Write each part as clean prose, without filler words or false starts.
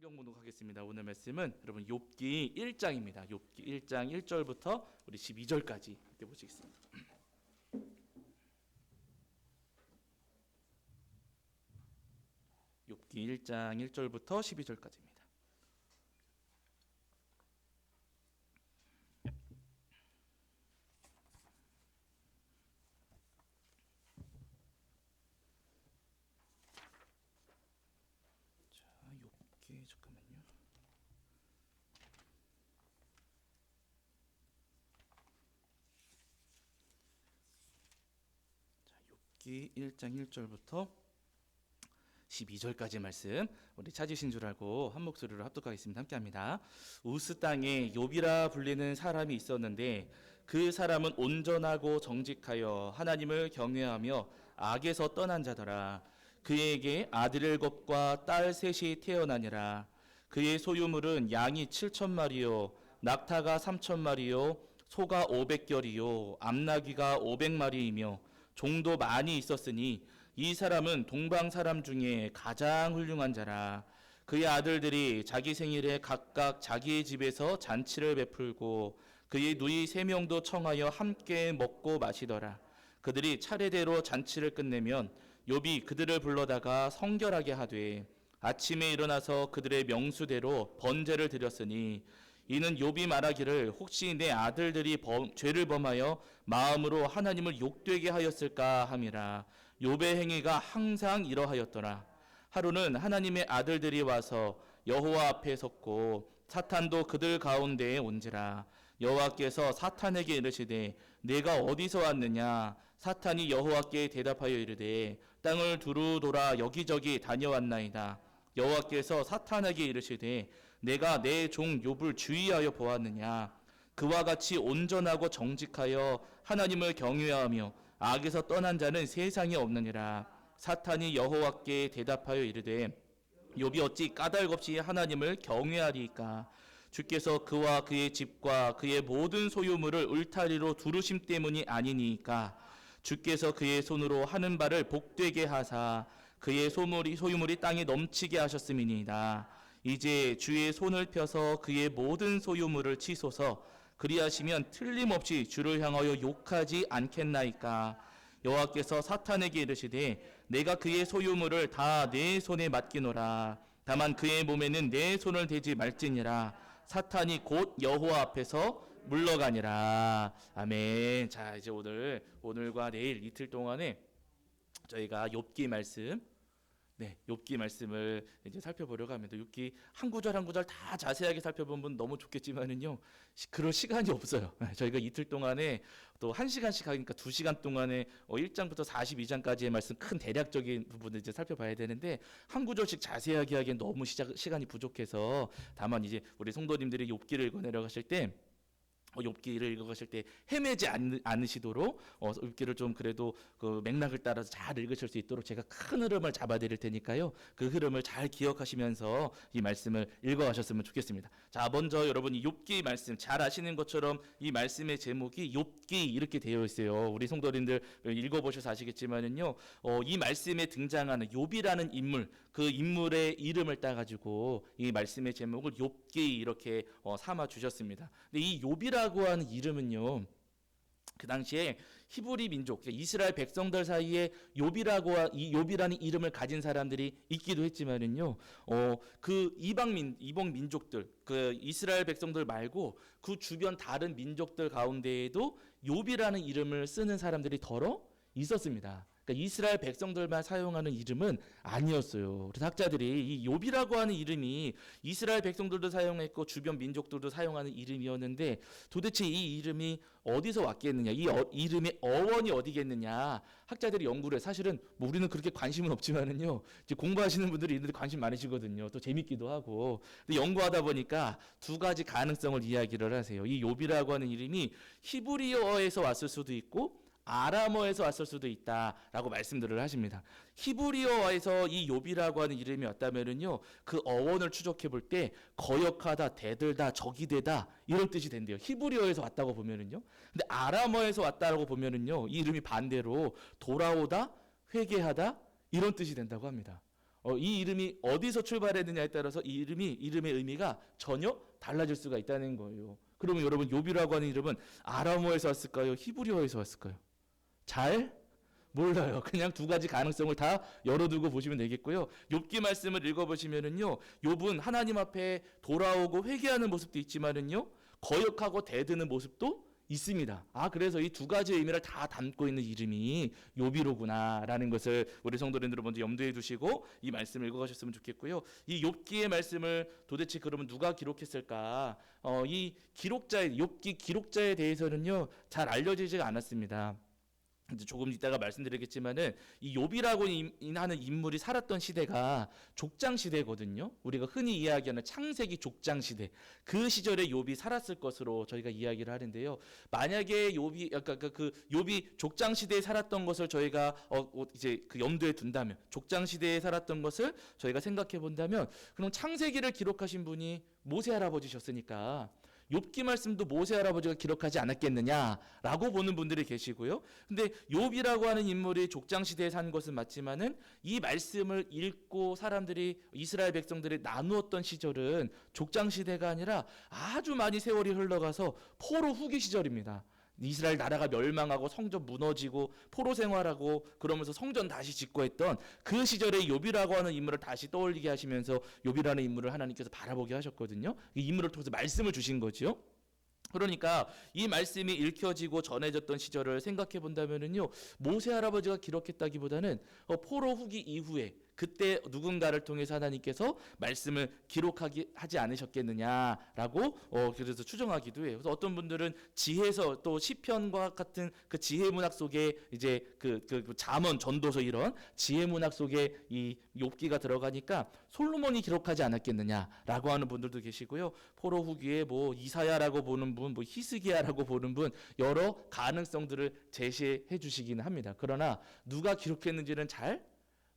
성경 봉독하겠습니다. 오늘 말씀은 여러분 욥기 1장입니다. 욥기 1장 1절부터 우리 12절까지 이렇게 보시겠습니다. 욥기 1장 1절부터 12절까지입니다. 욥기 잠깐만요. 자, 욥기 1장 1절부터 12절까지 말씀 우리 찾으신 줄 알고 한 목소리로 합독하겠습니다. 함께합니다. 우스 땅에 욥이라 불리는 사람이 있었는데 그 사람은 온전하고 정직하여 하나님을 경외하며 악에서 떠난 자더라. 그에게 아들 7과 딸 3이 태어나니라. 그의 소유물은 양이 7,000마리요 낙타가 3,000마리요 소가 500결이요 암나귀가 500마리이며 종도 많이 있었으니 이 사람은 동방 사람 중에 가장 훌륭한 자라. 그의 아들들이 자기 생일에 각각 자기의 집에서 잔치를 베풀고 그의 누이 3명도 청하여 함께 먹고 마시더라. 그들이 차례대로 잔치를 끝내면 욥이 그들을 불러다가 성결하게 하되 아침에 일어나서 그들의 명수대로 번제를 드렸으니 이는 욥이 말하기를 혹시 내 아들들이 죄를 범하여 마음으로 하나님을 욕되게 하였을까 함이라. 욥의 행위가 항상 이러하였더라. 하루는 하나님의 아들들이 와서 여호와 앞에 섰고 사탄도 그들 가운데에 온지라. 여호와께서 사탄에게 이르시되 내가 어디서 왔느냐. 사탄이 여호와께 대답하여 이르되 땅을 두루 돌아 여기저기 다녀왔나이다. 여호와께서 사탄에게 이르시되 내가 내 종 욥을 주의하여 보았느냐. 그와 같이 온전하고 정직하여 하나님을 경외하며 악에서 떠난 자는 세상에 없느니라. 사탄이 여호와께 대답하여 이르되 욥이 어찌 까닭없이 하나님을 경외하리이까. 주께서 그와 그의 집과 그의 모든 소유물을 울타리로 두르심 때문이 아니니까. 주께서 그의 손으로 하는 바를 복되게 하사 그의 소유물이 땅에 넘치게 하셨음이니이다. 이제 주의 손을 펴서 그의 모든 소유물을 치소서. 그리하시면 틀림없이 주를 향하여 욕하지 않겠나이까. 여호와께서 사탄에게 이르시되 내가 그의 소유물을 다 내 손에 맡기노라. 다만 그의 몸에는 내 손을 대지 말지니라. 사탄이 곧 여호와 앞에서 물러가니라. 아멘. 자, 이제 오늘과 내일 이틀 동안에 저희가 욥기 말씀, 욥기 말씀을 이제 살펴보려고 합니다. 욥기 한 구절 한 구절 다 자세하게 살펴보면 너무 좋겠지만은요, 그럴 시간이 없어요. 저희가 이틀 동안에 또 1시간씩 하니까 2시간 동안에 1장부터 42장까지의 말씀 큰 대략적인 부분을 이제 살펴봐야 되는데 한 구절씩 자세하게 하기엔 너무 시간이 부족해서 다만 이제 우리 성도님들이 욥기를 읽어 내려가실 때 욥기를 읽어가실 때 헤매지 않으시도록 욥기를 좀 그래도 그 맥락을 따라서 잘 읽으실 수 있도록 제가 큰 흐름을 잡아드릴 테니까요. 그 흐름을 잘 기억하시면서 이 말씀을 읽어가셨으면 좋겠습니다. 자, 먼저 여러분이 욥기 말씀 잘 아시는 것처럼 이 말씀의 제목이 욥기 이렇게 되어 있어요. 우리 성도님들 읽어보셔서 아시겠지만은요, 이 말씀에 등장하는 욥이라는 인물, 그 인물의 이름을 따가지고 이 말씀의 제목을 욥기 이렇게 삼아 주셨습니다. 근데 이 욥이라고 하는 이름은요, 그 당시에 히브리 민족, 이스라엘 백성들 사이에 욥이라는 이름을 가진 사람들이 있기도 했지만은요, 그 이방 민족들, 그 이스라엘 백성들 말고 그 주변 다른 민족들 가운데에도 욥이라는 이름을 쓰는 사람들이 더러 있었습니다. 그러니까 이스라엘 백성들만 사용하는 이름은 아니었어요. 그래서 학자들이 이 욥이라고 하는 이름이 이스라엘 백성들도 사용했고 주변 민족들도 사용하는 이름이었는데 도대체 이 이름이 어디서 왔겠느냐, 이 이름의 어원이 어디겠느냐, 학자들이 연구를 사실은 뭐 우리는 그렇게 관심은 없지만은요, 이제 공부하시는 분들이 있는데 관심 많으시거든요. 또 재밌기도 하고. 근데 연구하다 보니까 두 가지 가능성을 이야기를 하세요. 이 욥이라고 하는 이름이 히브리어에서 왔을 수도 있고 아람어에서 왔을 수도 있다라고 말씀들을 하십니다. 히브리어에서 이 욥이라고 하는 이름이 왔다면은요, 그 어원을 추적해 볼 때 거역하다, 대들다, 적이 되다 이런 뜻이 된대요. 히브리어에서 왔다고 보면은요. 근데 아람어에서 왔다라고 보면은요, 이 이름이 반대로 돌아오다, 회개하다 이런 뜻이 된다고 합니다. 이 이름이 어디서 출발했느냐에 따라서 이 이름의 의미가 전혀 달라질 수가 있다는 거예요. 그러면 여러분 욥이라고 하는 이름은 아람어에서 왔을까요? 히브리어에서 왔을까요? 잘 몰라요. 그냥 두 가지 가능성을 다 열어두고 보시면 되겠고요. 욥기 말씀을 읽어보시면은요, 욥은 하나님 앞에 돌아오고 회개하는 모습도 있지만은요, 거역하고 대드는 모습도 있습니다. 그래서 이 두 가지 의미를 다 담고 있는 이름이 욥이로구나라는 것을 우리 성도님들 먼저 염두에 두시고 이 말씀을 읽어가셨으면 좋겠고요. 이 욥기의 말씀을 도대체 그러면 누가 기록했을까? 이 기록자의 욥기 기록자에 대해서는요, 잘 알려지지가 않았습니다. 이제 조금 이따가 말씀드리겠지만은 이 욥이라고 하는 인물이 살았던 시대가 족장 시대거든요. 우리가 흔히 이야기하는 창세기 족장 시대, 그 시절에 욥이 살았을 것으로 저희가 이야기를 하는데요. 만약에 욥이 그 욥이 족장 시대에 살았던 것을 저희가 이제 그 염두에 둔다면, 족장 시대에 살았던 것을 저희가 생각해 본다면, 그럼 창세기를 기록하신 분이 모세 할아버지셨으니까 욥기 말씀도 모세 할아버지가 기록하지 않았겠느냐라고 보는 분들이 계시고요. 근데 욥이라고 하는 인물이 족장 시대에 산 것은 맞지만은 이 말씀을 읽고 사람들이 이스라엘 백성들이 나누었던 시절은 족장 시대가 아니라 아주 많이 세월이 흘러가서 포로 후기 시절입니다. 이스라엘 나라가 멸망하고 성전 무너지고 포로 생활하고 그러면서 성전 다시 짓고 했던 그 시절의 욥이라고 하는 인물을 다시 떠올리게 하시면서 욥이라는 인물을 하나님께서 바라보게 하셨거든요. 이 인물을 통해서 말씀을 주신 거죠. 그러니까 이 말씀이 읽혀지고 전해졌던 시절을 생각해 본다면은요, 모세 할아버지가 기록했다기보다는 포로 후기 이후에 그때 누군가를 통해서 하나님께서 말씀을 하지 않으셨겠느냐라고 그래서 추정하기도 해요. 그래서 어떤 분들은 지혜서 또 시편과 같은 그 지혜 문학 속에 이제 그 잠언, 전도서 이런 지혜 문학 속에 이 욥기가 들어가니까 솔로몬이 기록하지 않았겠느냐라고 하는 분들도 계시고요. 포로 후기에 뭐 이사야라고 보는 분, 뭐 히스기야라고 보는 분, 여러 가능성들을 제시해 주시기는 합니다. 그러나 누가 기록했는지는 잘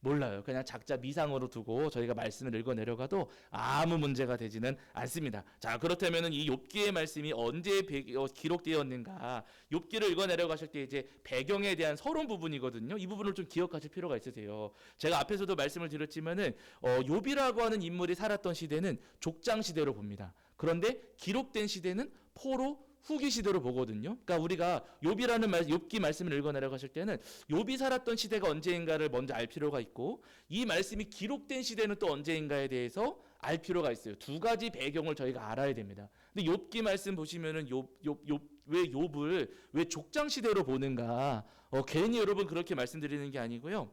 몰라요. 그냥 작자 미상으로 두고 저희가 말씀을 읽어 내려가도 아무 문제가 되지는 않습니다. 자, 그렇다면은 이 욥기의 말씀이 언제 기록되었는가? 욥기를 읽어 내려가실 때 이제 배경에 대한 서론 부분이거든요. 이 부분을 좀 기억하실 필요가 있으세요. 제가 앞에서도 말씀을 드렸지만은 욥이라고 하는 인물이 살았던 시대는 족장 시대로 봅니다. 그런데 기록된 시대는 포로 후기 시대로 보거든요. 그러니까 우리가 욥기 말씀을 읽어 내려가실 때는 욥이 살았던 시대가 언제인가를 먼저 알 필요가 있고, 이 말씀이 기록된 시대는 또 언제인가에 대해서 알 필요가 있어요. 두 가지 배경을 저희가 알아야 됩니다. 근데 욥기 말씀 보시면은 왜 욥을 왜 족장 시대로 보는가? 괜히 여러분 그렇게 말씀드리는 게 아니고요.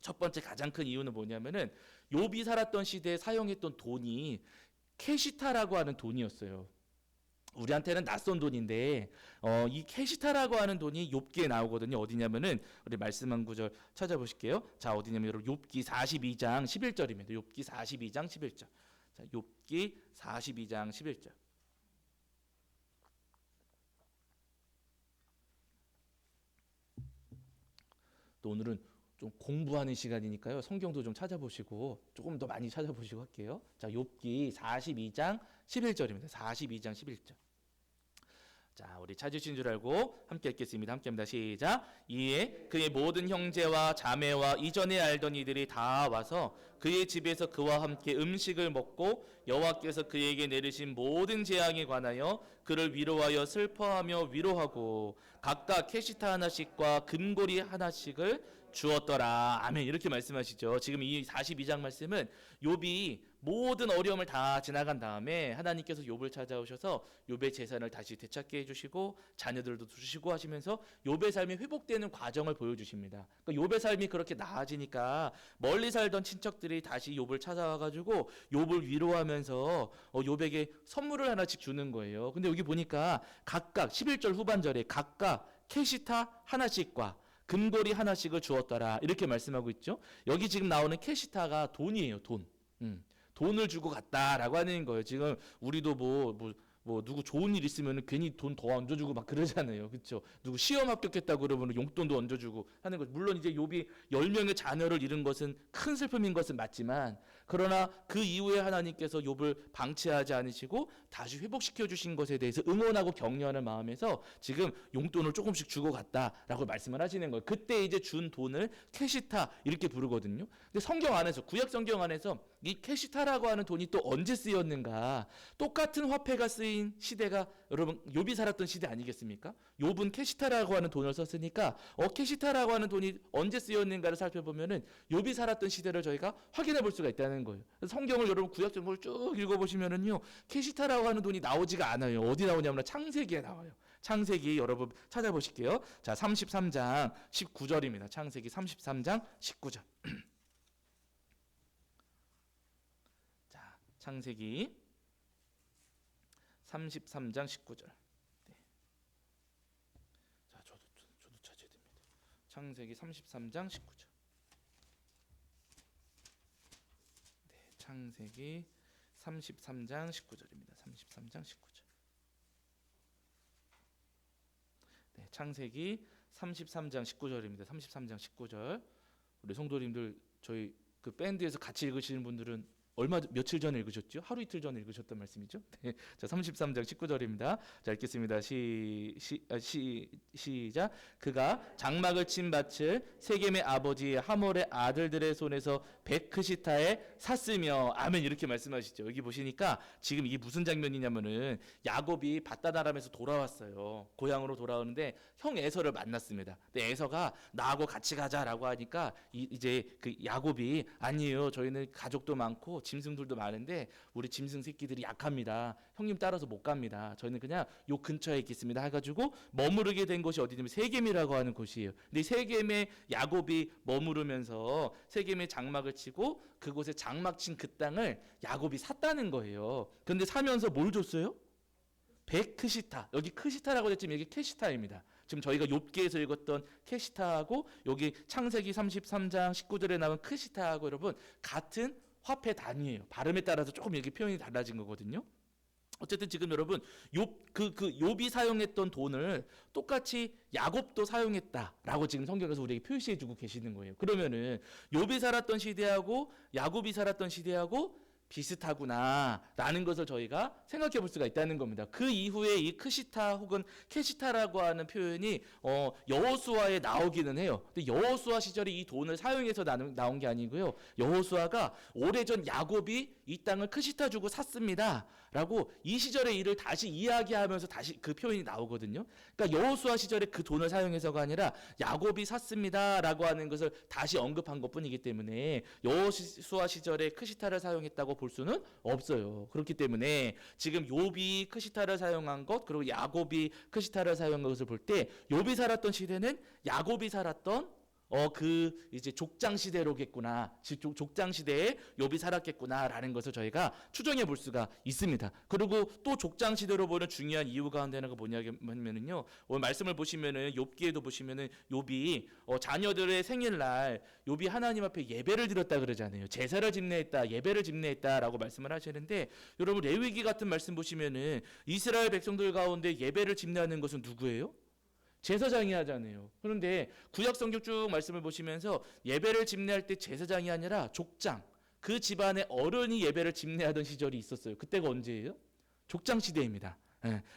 첫 번째 가장 큰 이유는 뭐냐면은 욥이 살았던 시대에 사용했던 돈이 캐시타라고 하는 돈이었어요. 우리한테는 낯선 돈인데 이 캐시타라고 하는 돈이 욥기에 나오거든요. 어디냐면은 우리 말씀 한 구절 찾아보실게요. 자, 어디냐면 여러분 욥기 42장 11절입니다. 욥기 42장 11절. 자, 욥기 42장 11절. 또 오늘은 좀 공부하는 시간이니까요. 성경도 좀 찾아보시고 조금 더 많이 찾아보시고 할게요. 자, 욥기 42장 11절입니다. 42장 11절. 자, 우리 찾으신 줄 알고 함께 읽겠습니다. 함께 합니다. 시작. 이에 그의 모든 형제와 자매와 이전에 알던 이들이 다 와서 그의 집에서 그와 함께 음식을 먹고 여호와께서 그에게 내리신 모든 재앙에 관하여 그를 위로하여 슬퍼하며 위로하고 각각 캐시타 하나씩과 금고리 하나씩을 주었더라. 아멘. 이렇게 말씀하시죠. 지금 이 42장 말씀은 욥이 모든 어려움을 다 지나간 다음에 하나님께서 욥을 찾아오셔서 욥의 재산을 다시 되찾게 해주시고 자녀들도 주시고 하시면서 욥의 삶이 회복되는 과정을 보여주십니다. 그러니까 욥의 삶이 그렇게 나아지니까 멀리 살던 친척들이 다시 욥을 찾아와가지고 욥을 위로하면서 욥에게 선물을 하나씩 주는 거예요. 근데 여기 보니까 각각 11절 후반절에 각각 캐시타 하나씩과 금고리 하나씩을 주었더라 이렇게 말씀하고 있죠. 여기 지금 나오는 캐시타가 돈이에요. 돈. 돈을 주고 갔다라고 하는 거예요. 지금 우리도 누구 좋은 일 있으면 괜히 돈 더 얹어주고 막 그러잖아요. 그렇죠? 누구 시험 합격했다고 그러면 용돈도 얹어주고 하는 거. 물론 이제 욥이 10명의 자녀를 잃은 것은 큰 슬픔인 것은 맞지만 그러나 그 이후에 하나님께서 욥을 방치하지 않으시고 다시 회복시켜 주신 것에 대해서 응원하고 격려하는 마음에서 지금 용돈을 조금씩 주고 갔다라고 말씀을 하시는 거예요. 그때 이제 준 돈을 캐시타 이렇게 부르거든요. 근데 성경 안에서, 구약 성경 안에서 이 캐시타라고 하는 돈이 또 언제 쓰였는가? 똑같은 화폐가 쓰인 시대가 여러분 욥이 살았던 시대 아니겠습니까? 욥은 캐시타라고 하는 돈을 썼으니까 캐시타라고 하는 돈이 언제 쓰였는가를 살펴보면은 욥이 살았던 시대를 저희가 확인해 볼 수가 있다는 거예요. 성경을 여러분 구약 성경을 쭉 읽어보시면은요, 캐시타라고 하는 돈이 나오지가 않아요. 어디 나오냐면 창세기에 나와요. 창세기 여러분 찾아보실게요. 자, 33장 19절입니다. 창세기 33장 19절. 자, 창세기 33장 19절. 네. 자, 저도 찾아야 됩니다. 창세기 33장 19절. 네, 창세기 33장 19절입니다. 33장 19절. 네, 창세기 33장 19절입니다. 33장 19절. 우리 성도님들 저희 그 밴드에서 같이 읽으시는 분들은 며칠 전에 읽으셨죠? 하루 이틀 전에 읽으셨단 말씀이죠? 네. 자, 33장 19절입니다. 자, 읽겠습니다. 시작. 그가 장막을 친 밭을 세겜의 아버지 하몰의 아들들의 손에서 베크시타에 샀으며, 아멘, 이렇게 말씀하시죠. 여기 보시니까 지금 이게 무슨 장면이냐면은 야곱이 밧다다람에서 돌아왔어요. 고향으로 돌아오는데 형 에서를 만났습니다. 근데 에서가 나하고 같이 가자라고 하니까 이제 그 야곱이 아니에요. 저희는 가족도 많고 짐승들도 많은데 우리 짐승 새끼들이 약합니다. 형님 따라서 못 갑니다. 저희는 그냥 요 근처에 있겠습니다. 해가지고 머무르게 된 곳이 어디냐면 세겜이라고 하는 곳이에요. 근데 세겜에 야곱이 머무르면서 세겜에 장막을 치고 그곳에 장막 친 그 땅을 야곱이 샀다는 거예요. 그런데 사면서 뭘 줬어요? 베크시타. 여기 크시타라고 했지만 여기 캐시타입니다. 지금 저희가 욥기에서 읽었던 캐시타하고 여기 창세기 33장 19절에 나온 크시타하고 여러분 같은 화폐 단위예요. 발음에 따라서 조금 이렇게 표현이 달라진 거거든요. 어쨌든 지금 여러분 욥이 사용했던 돈을 똑같이 야곱도 사용했다라고 지금 성경에서 우리에게 표시해 주고 계시는 거예요. 그러면은 욥이 살았던 시대하고 야곱이 살았던 시대하고 비슷하구나라는 것을 저희가 생각해 볼 수가 있다는 겁니다. 그 이후에 이 크시타 혹은 캐시타라고 하는 표현이 여호수아에 나오기는 해요. 근데 여호수아 시절에 이 돈을 사용해서 나온 게 아니고요. 여호수아가 오래전 야곱이 이 땅을 크시타 주고 샀습니다. 라고 이 시절의 일을 다시 이야기하면서 다시 그 표현이 나오거든요. 그러니까 여호수아 시절에 그 돈을 사용해서가 아니라 야곱이 샀습니다라고 하는 것을 다시 언급한 것뿐이기 때문에 여호수아 시절에 크시타를 사용했다고 볼 수는 없어요. 그렇기 때문에 지금 욥이 크시타를 사용한 것 그리고 야곱이 크시타를 사용한 것을 볼 때 욥이 살았던 시대는 야곱이 살았던 그 이제 족장 시대로겠구나. 족장 시대에 욥이 살았겠구나라는 것을 저희가 추정해 볼 수가 있습니다. 그리고 또 족장 시대로 보는 중요한 이유 가운데 하나가 뭐냐면은요. 오늘 말씀을 보시면은 욥기에도 보시면은 욥이 자녀들의 생일날 욥이 하나님 앞에 예배를 드렸다 그러잖아요. 제사를 집례했다, 예배를 집례했다라고 말씀을 하시는데 여러분 레위기 같은 말씀 보시면은 이스라엘 백성들 가운데 예배를 집례하는 것은 누구예요? 제사장이 하잖아요. 그런데 구약 성경 쭉 말씀을 보시면서 예배를 집례할 때 제사장이 아니라 족장, 그 집안의 어른이 예배를 집례하던 시절이 있었어요. 그때가 언제예요? 족장 시대입니다.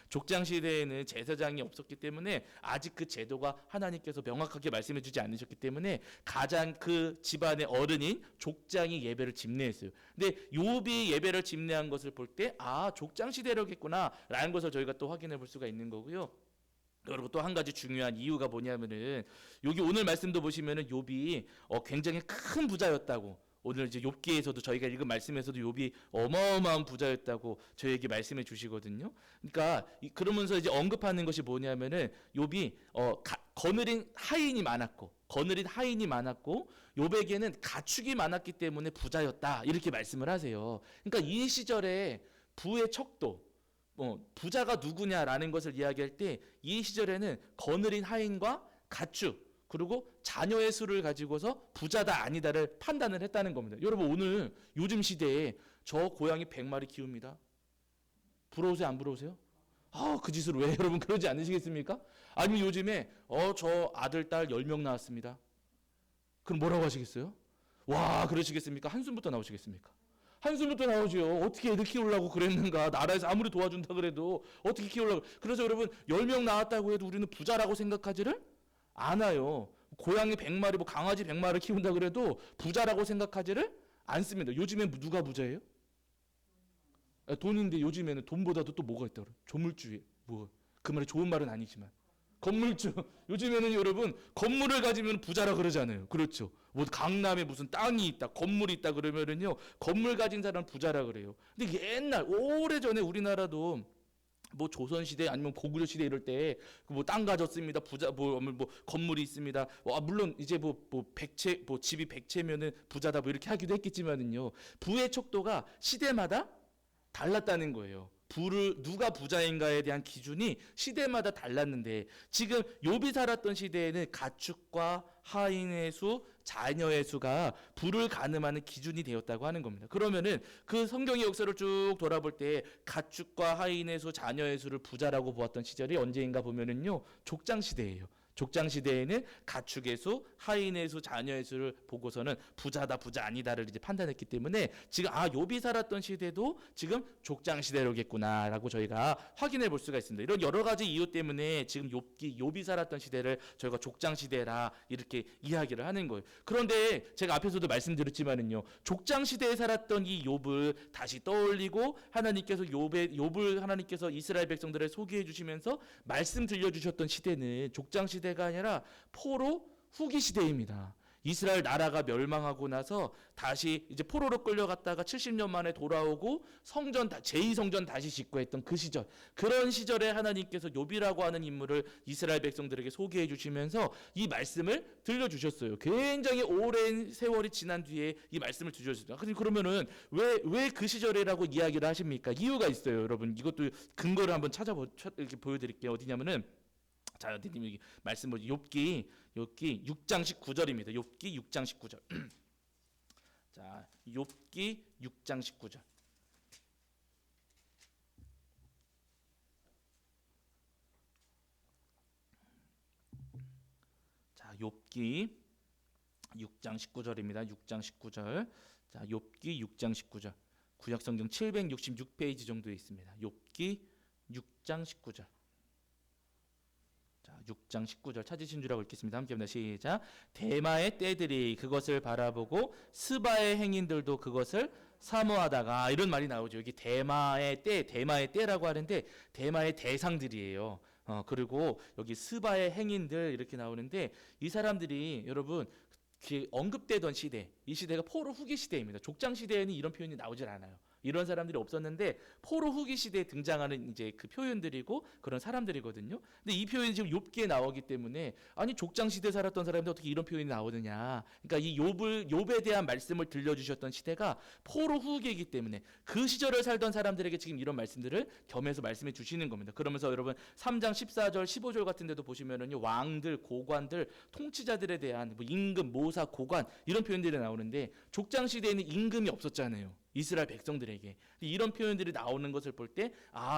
족장 시대에는 제사장이 없었기 때문에 아직 그 제도가 하나님께서 명확하게 말씀해 주지 않으셨기 때문에 가장 그 집안의 어른인 족장이 예배를 집례했어요. 근데 욥이 예배를 집례한 것을 볼 때 족장 시대로겠구나 라는 것을 저희가 또 확인해 볼 수가 있는 거고요. 그리고 또 한 가지 중요한 이유가 뭐냐면은 여기 오늘 말씀도 보시면은 욥이 굉장히 큰 부자였다고, 오늘 이제 욥기에서도 저희가 읽은 말씀에서도 욥이 어마어마한 부자였다고 저희에게 말씀해 주시거든요. 그러니까 그러면서 이제 언급하는 것이 뭐냐면은 욥이 거느린 하인이 많았고 욥에게는 가축이 많았기 때문에 부자였다 이렇게 말씀을 하세요. 그러니까 이 시절에 부의 척도 부자가 누구냐라는 것을 이야기할 때 이 시절에는 거느린 하인과 가축 그리고 자녀의 수를 가지고서 부자다 아니다를 판단을 했다는 겁니다. 여러분 오늘 요즘 시대에 저 고양이 100마리 키웁니다. 부러우세요? 안 부러우세요? 그 짓을 왜 여러분 그러지 않으시겠습니까? 아니면 요즘에 저 아들 딸 10명 낳았습니다. 그럼 뭐라고 하시겠어요? 와, 그러시겠습니까? 한숨부터 나오시겠습니까? 한숨부터 나오죠. 어떻게 애들 키우려고 그랬는가? 나라에서 아무리 도와준다 그래도 어떻게 키우려고. 그래서 여러분 10명 낳았다고 해도 우리는 부자라고 생각하지를 않아요. 고양이 100마리, 뭐 강아지 100마리를 키운다 그래도 부자라고 생각하지를 않습니다. 요즘엔 누가 부자예요? 돈인데 요즘에는 돈보다도 또 뭐가 있다 그래? 조물주의. 뭐 그 말이 좋은 말은 아니지만 건물주. 요즘에는 여러분 건물을 가지면 부자라 그러잖아요. 그렇죠. 뭐 강남에 무슨 땅이 있다, 건물이 있다 그러면은요 건물 가진 사람 부자라 그래요. 근데 옛날 오래 전에 우리나라도 뭐 조선 시대 아니면 고구려 시대 이럴 때 뭐 땅 가졌습니다. 부자 뭐 건물이 있습니다. 물론 이제 뭐 백채 뭐 집이 백채면은 부자다 뭐 이렇게 하기도 했겠지만은요 부의 척도가 시대마다 달랐다는 거예요. 부를 누가 부자인가에 대한 기준이 시대마다 달랐는데 지금 욥이 살았던 시대에는 가축과 하인의 수, 자녀의 수가 부를 가늠하는 기준이 되었다고 하는 겁니다. 그러면은 그 성경의 역사를 쭉 돌아볼 때 가축과 하인의 수, 자녀의 수를 부자라고 보았던 시절이 언제인가 보면은요 족장 시대예요. 족장 시대에는 가축의 수, 하인의 수, 자녀의 수를 보고서는 부자다, 부자 아니다를 이제 판단했기 때문에 지금 욥이 살았던 시대도 지금 족장 시대로겠구나라고 저희가 확인해 볼 수가 있습니다. 이런 여러 가지 이유 때문에 지금 욥이 살았던 시대를 저희가 족장 시대라 이렇게 이야기를 하는 거예요. 그런데 제가 앞에서도 말씀드렸지만은요, 족장 시대에 살았던 이 욥을 다시 떠올리고 하나님께서 욥을 하나님께서 이스라엘 백성들을 소개해 주시면서 말씀 들려주셨던 시대는 족장 시대가 아니라 포로 후기 시대입니다. 이스라엘 나라가 멸망하고 나서 다시 이제 포로로 끌려갔다가 70년 만에 돌아오고 성전 제2성전 다시 짓고 했던 그 시절, 그런 시절에 하나님께서 욥이라고 하는 인물을 이스라엘 백성들에게 소개해 주시면서 이 말씀을 들려주셨어요. 굉장히 오랜 세월이 지난 뒤에 이 말씀을 주셨습니다. 그러면은 왜 그 시절이라고 이야기를 하십니까? 이유가 있어요, 여러분. 이것도 근거를 한번 이렇게 보여드릴게요. 어디냐면은 자, 어디님 여기 말씀 보지 욥기 6장 19절입니다. 욥기 6장 19절. 자, 욥기 6장 19절. 자, 욥기 6장 19절입니다. 6장 19절. 자, 욥기 6장 19절. 구약 성경 766페이지 정도에 있습니다. 욥기 6장 19절. 자, 6장 19절 찾으신 줄 알고 읽겠습니다. 함께 합니다. 시작. 대마의 떼들이 그것을 바라보고 스바의 행인들도 그것을 사모하다가, 이런 말이 나오죠. 여기 대마의 떼라고 하는데 대마의 대상들이에요. 그리고 여기 스바의 행인들 이렇게 나오는데 이 사람들이 여러분 언급되던 시대, 이 시대가 포로 후기 시대입니다. 족장 시대에는 이런 표현이 나오질 않아요. 이런 사람들이 없었는데 포로 후기 시대에 등장하는 이제 그 표현들이고 그런 사람들이거든요. 근데 이 표현이 지금 욥기에 나오기 때문에 아니 족장 시대 살았던 사람인데 어떻게 이런 표현이 나오느냐. 그러니까 이 욥에 대한 말씀을 들려주셨던 시대가 포로 후기이기 때문에 그 시절을 살던 사람들에게 지금 이런 말씀들을 겸해서 말씀해 주시는 겁니다. 그러면서 여러분 3장 14절 15절 같은 데도 보시면은요 왕들, 고관들, 통치자들에 대한 뭐 임금, 모사, 고관 이런 표현들이 나오는데 족장 시대에는 임금이 없었잖아요. 이스라엘 백성들에게 이런 표현들이 나오는 것을 볼 때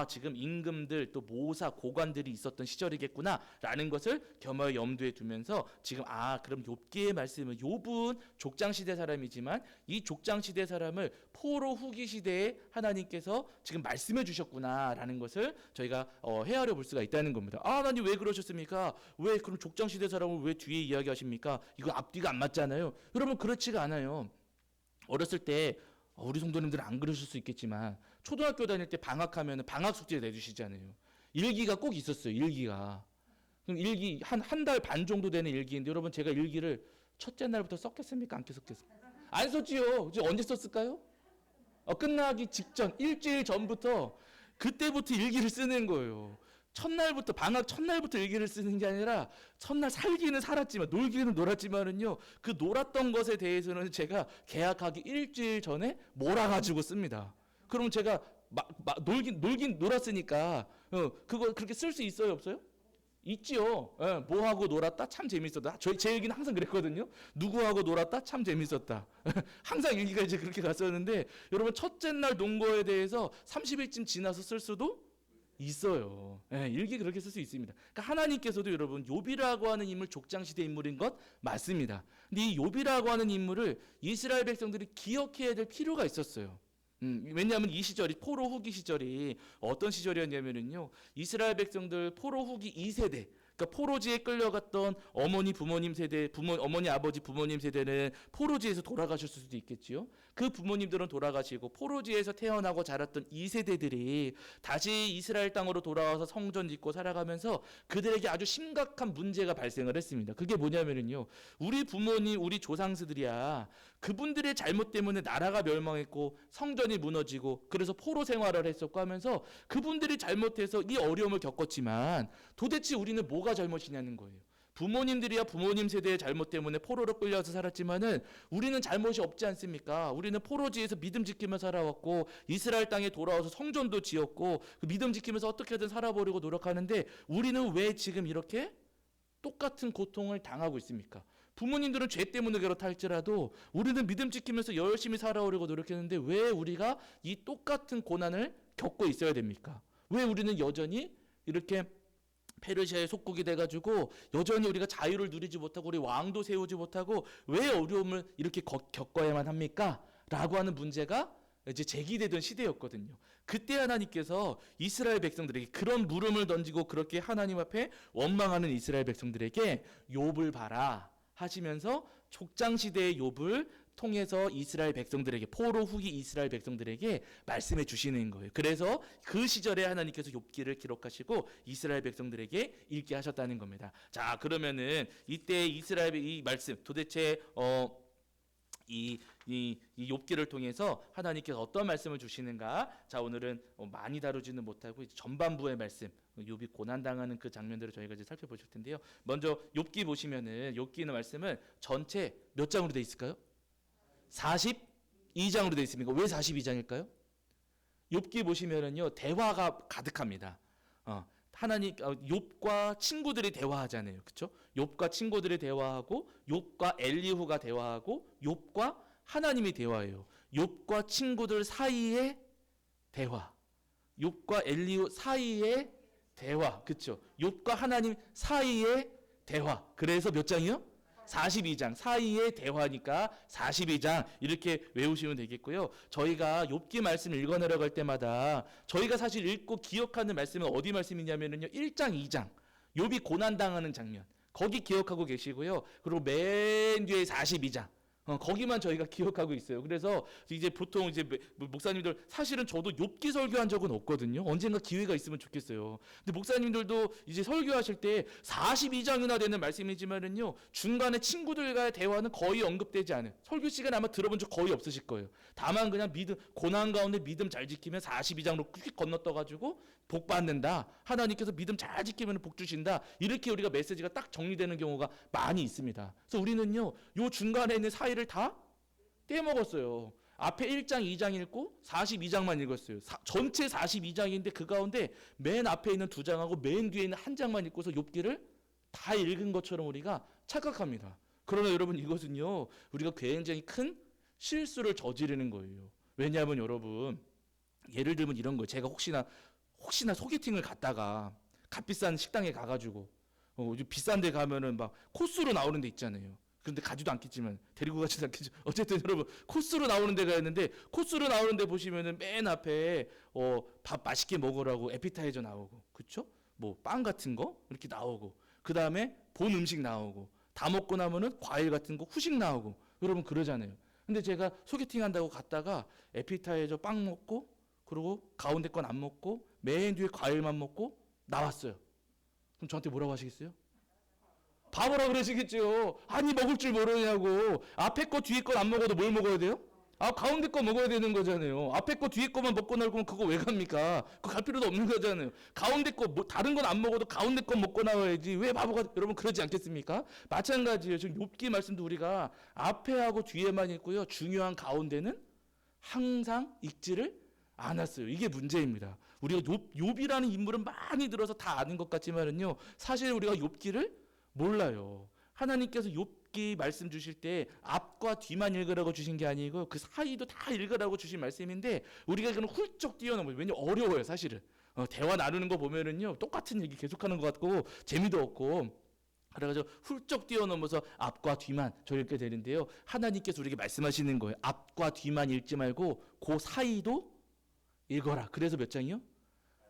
지금 임금들 또 모사 고관들이 있었던 시절이겠구나라는 것을 겸하여 염두에 두면서 지금 그럼 욥기의 말씀은 욥은 족장 시대 사람이지만 이 족장 시대 사람을 포로 후기 시대에 하나님께서 지금 말씀해 주셨구나라는 것을 저희가 헤아려 볼 수가 있다는 겁니다. 하나님 왜 그러셨습니까? 왜 그럼 족장 시대 사람을 왜 뒤에 이야기하십니까? 이거 앞뒤가 안 맞잖아요. 여러분 그렇지가 않아요. 어렸을 때 우리 성도님들은 안 그러실 수 있겠지만 초등학교 다닐 때 방학하면 방학 숙제 내주시잖아요. 일기가 꼭 있었어요. 일기가. 그럼 일기 한 달 반 정도 되는 일기인데 여러분 제가 일기를 첫째 날부터 썼겠습니까? 안 썼겠습니까? 안 썼지요. 언제 썼을까요? 끝나기 직전 일주일 전부터 그때부터 일기를 쓰는 거예요. 방학 첫날부터 일기를 쓰는 게 아니라 첫날 살기는 살았지만 놀기는 놀았지만은요 그 놀았던 것에 대해서는 제가 개학하기 일주일 전에 몰아가지고 씁니다. 그럼 제가 놀긴 놀았으니까 그거 그렇게 쓸 수 있어요 없어요? 있지요. 뭐 하고 놀았다 참 재밌었다. 제 얘기는 항상 그랬거든요. 누구하고 놀았다 참 재밌었다. 항상 일기가 이제 그렇게 갔었는데 여러분 첫째 날 논 거에 대해서 30일쯤 지나서 쓸 수도 있어요. 예, 일기 그렇게 쓸 수 있습니다. 그러니까 하나님께서도 여러분 욥이라고 하는 인물 족장시대 인물인 것 맞습니다. 근데 이 욥이라고 하는 인물을 이스라엘 백성들이 기억해야 될 필요가 있었어요. 왜냐하면 이 시절이 포로 후기 시절이 어떤 시절이었냐면요, 이스라엘 백성들 포로 후기 2세대, 그러니까 포로지에 끌려갔던 어머니 부모님 세대, 어머니 아버지 부모님 세대는 포로지에서 돌아가셨을 수도 있겠지요. 그 부모님들은 돌아가시고 포로지에서 태어나고 자랐던 2세대들이 다시 이스라엘 땅으로 돌아와서 성전 짓고 살아가면서 그들에게 아주 심각한 문제가 발생을 했습니다. 그게 뭐냐면요, 우리 부모님, 우리 조상수들이야 그분들의 잘못 때문에 나라가 멸망했고 성전이 무너지고 그래서 포로 생활을 했었고 하면서 그분들이 잘못해서 이 어려움을 겪었지만 도대체 우리는 뭐가 잘못이냐는 거예요. 부모님들이야 부모님 세대의 잘못 때문에 포로로 끌려서 살았지만은 우리는 잘못이 없지 않습니까? 우리는 포로지에서 믿음 지키며 살아왔고 이스라엘 땅에 돌아와서 성전도 지었고 그 믿음 지키면서 어떻게든 살아보려고 노력하는데 우리는 왜 지금 이렇게 똑같은 고통을 당하고 있습니까? 부모님들은 죄 때문에 그렇다 할지라도 우리는 믿음 지키면서 열심히 살아오려고 노력했는데 왜 우리가 이 똑같은 고난을 겪고 있어야 됩니까? 왜 우리는 여전히 이렇게 페르시아의 속국이 돼가지고 여전히 우리가 자유를 누리지 못하고 우리 왕도 세우지 못하고 왜 어려움을 이렇게 겪어야만 합니까? 라고 하는 문제가 이제 제기되던 시대였거든요. 그때 하나님께서 이스라엘 백성들에게 그런 물음을 던지고 그렇게 하나님 앞에 원망하는 이스라엘 백성들에게 욥을 봐라 하시면서 족장 시대의 욥을 통해서 이스라엘 백성들에게 포로 후기 이스라엘 백성들에게 말씀해 주시는 거예요. 그래서 그 시절에 하나님께서 욥기를 기록하시고 이스라엘 백성들에게 읽게 하셨다는 겁니다. 자, 그러면은 이때 이스라엘의 이 말씀 도대체 이 욥기를 통해서 하나님께서 어떤 말씀을 주시는가? 자, 오늘은 많이 다루지는 못하고 이제 전반부의 말씀, 욥이 고난 당하는 그 장면들을 저희가 이제 살펴보실 텐데요. 먼저 욥기 보시면은 욥기의 말씀은 전체 몇 장으로 돼 있을까요? 42장으로 되어 있습니까? 왜 42장일까요? 욥기 보시면은요, 대화가 가득합니다. 하나님, 욥과 친구들이 대화하잖아요. 그렇죠? 욥과 친구들이 대화하고 욥과 엘리후가 대화하고 욥과 하나님이 대화해요. 욥과 친구들 사이의 대화. 욥과 엘리후 사이의 대화. 그렇죠? 욥과 하나님 사이의 대화. 그래서 몇 장이요? 42장 사이의 대화니까 42장 이렇게 외우시면 되겠고요. 저희가 욥기 말씀 읽어 내려갈 때마다 저희가 사실 읽고 기억하는 말씀은 어디 말씀이냐면요, 1장 2장 욥이 고난 당하는 장면 거기 기억하고 계시고요. 그리고 맨 뒤에 42장 거기만 저희가 기억하고 있어요. 그래서 이제 보통 이제 목사님들 사실은 저도 욥기 설교한 적은 없거든요. 언젠가 기회가 있으면 좋겠어요. 근데 목사님들도 이제 설교하실 때 42장이나 되는 말씀이지만은요, 중간에 친구들과의 대화는 거의 언급되지 않은 설교 시간 아마 들어본 적 거의 없으실 거예요. 다만 그냥 믿음 고난 가운데 믿음 잘 지키면 42장으로 휙 건너떠 가지고 복 받는다. 하나님께서 믿음 잘 지키면 복 주신다. 이렇게 우리가 메시지가 딱 정리되는 경우가 많이 있습니다. 그래서 우리는요, 요 중간에 있는 사이를 다 떼먹었어요. 앞에 1장, 2장 읽고 42장만 읽었어요. 전체 42장인데 그 가운데 맨 앞에 있는 2장하고 맨 뒤에 있는 1장만 읽고서 욥기를 다 읽은 것처럼 우리가 착각합니다. 그러나 여러분, 이것은요, 우리가 굉장히 큰 실수를 저지르는 거예요. 왜냐하면 여러분, 예를 들면 이런 거예요. 제가 혹시나 소개팅을 갔다가 값비싼 식당에 가가지고 비싼 데 가면은 막 코스로 나오는 데 있잖아요. 그런데 가지도 않겠지만 데리고 가지도 않겠지만 어쨌든 여러분, 코스로 나오는 데가 있는데 코스로 나오는 데 보시면은 맨 앞에 밥 맛있게 먹으라고 에피타이저 나오고, 그쵸? 뭐 빵 같은 거 이렇게 나오고, 그 다음에 본 음식 나오고, 다 먹고 나면은 과일 같은 거 후식 나오고, 여러분 그러잖아요. 근데 제가 소개팅 한다고 갔다가 에피타이저 빵 먹고 그리고 가운데 건 안 먹고 맨 뒤에 과일만 먹고 나왔어요. 그럼 저한테 뭐라고 하시겠어요? 바보라 그러시겠죠. 아니, 먹을 줄 모르냐고. 앞에 거 뒤에 건 안 먹어도 뭘 먹어야 돼요? 가운데 거 먹어야 되는 거잖아요. 앞에 거 뒤에 거만 먹고 나올 그거 왜 갑니까? 그거 갈 필요도 없는 거잖아요. 가운데 거 다른 건 안 먹어도 가운데 거 먹고 나와야지. 왜 바보가 여러분 그러지 않겠습니까? 마찬가지예요. 지금 욥기 말씀도 우리가 앞에하고 뒤에만 있고요. 중요한 가운데는 항상 읽지를 않았어요. 이게 문제입니다. 우리가 욥이라는 인물은 많이 들어서 다 아는 것 같지만은요, 사실 우리가 욥기를 몰라요. 하나님께서 욥기 말씀 주실 때 앞과 뒤만 읽으라고 주신 게 아니고 그 사이도 다 읽으라고 주신 말씀인데 우리가 이거는 훌쩍 뛰어넘어요. 왜냐면 어려워요, 사실은. 대화 나누는 거 보면은요 똑같은 얘기 계속하는 것 같고 재미도 없고 그래가지고 훌쩍 뛰어넘어서 앞과 뒤만 저 읽게 되는데요. 하나님께서 우리에게 말씀하시는 거예요. 앞과 뒤만 읽지 말고 그 사이도 읽어라. 그래서 몇 장이요?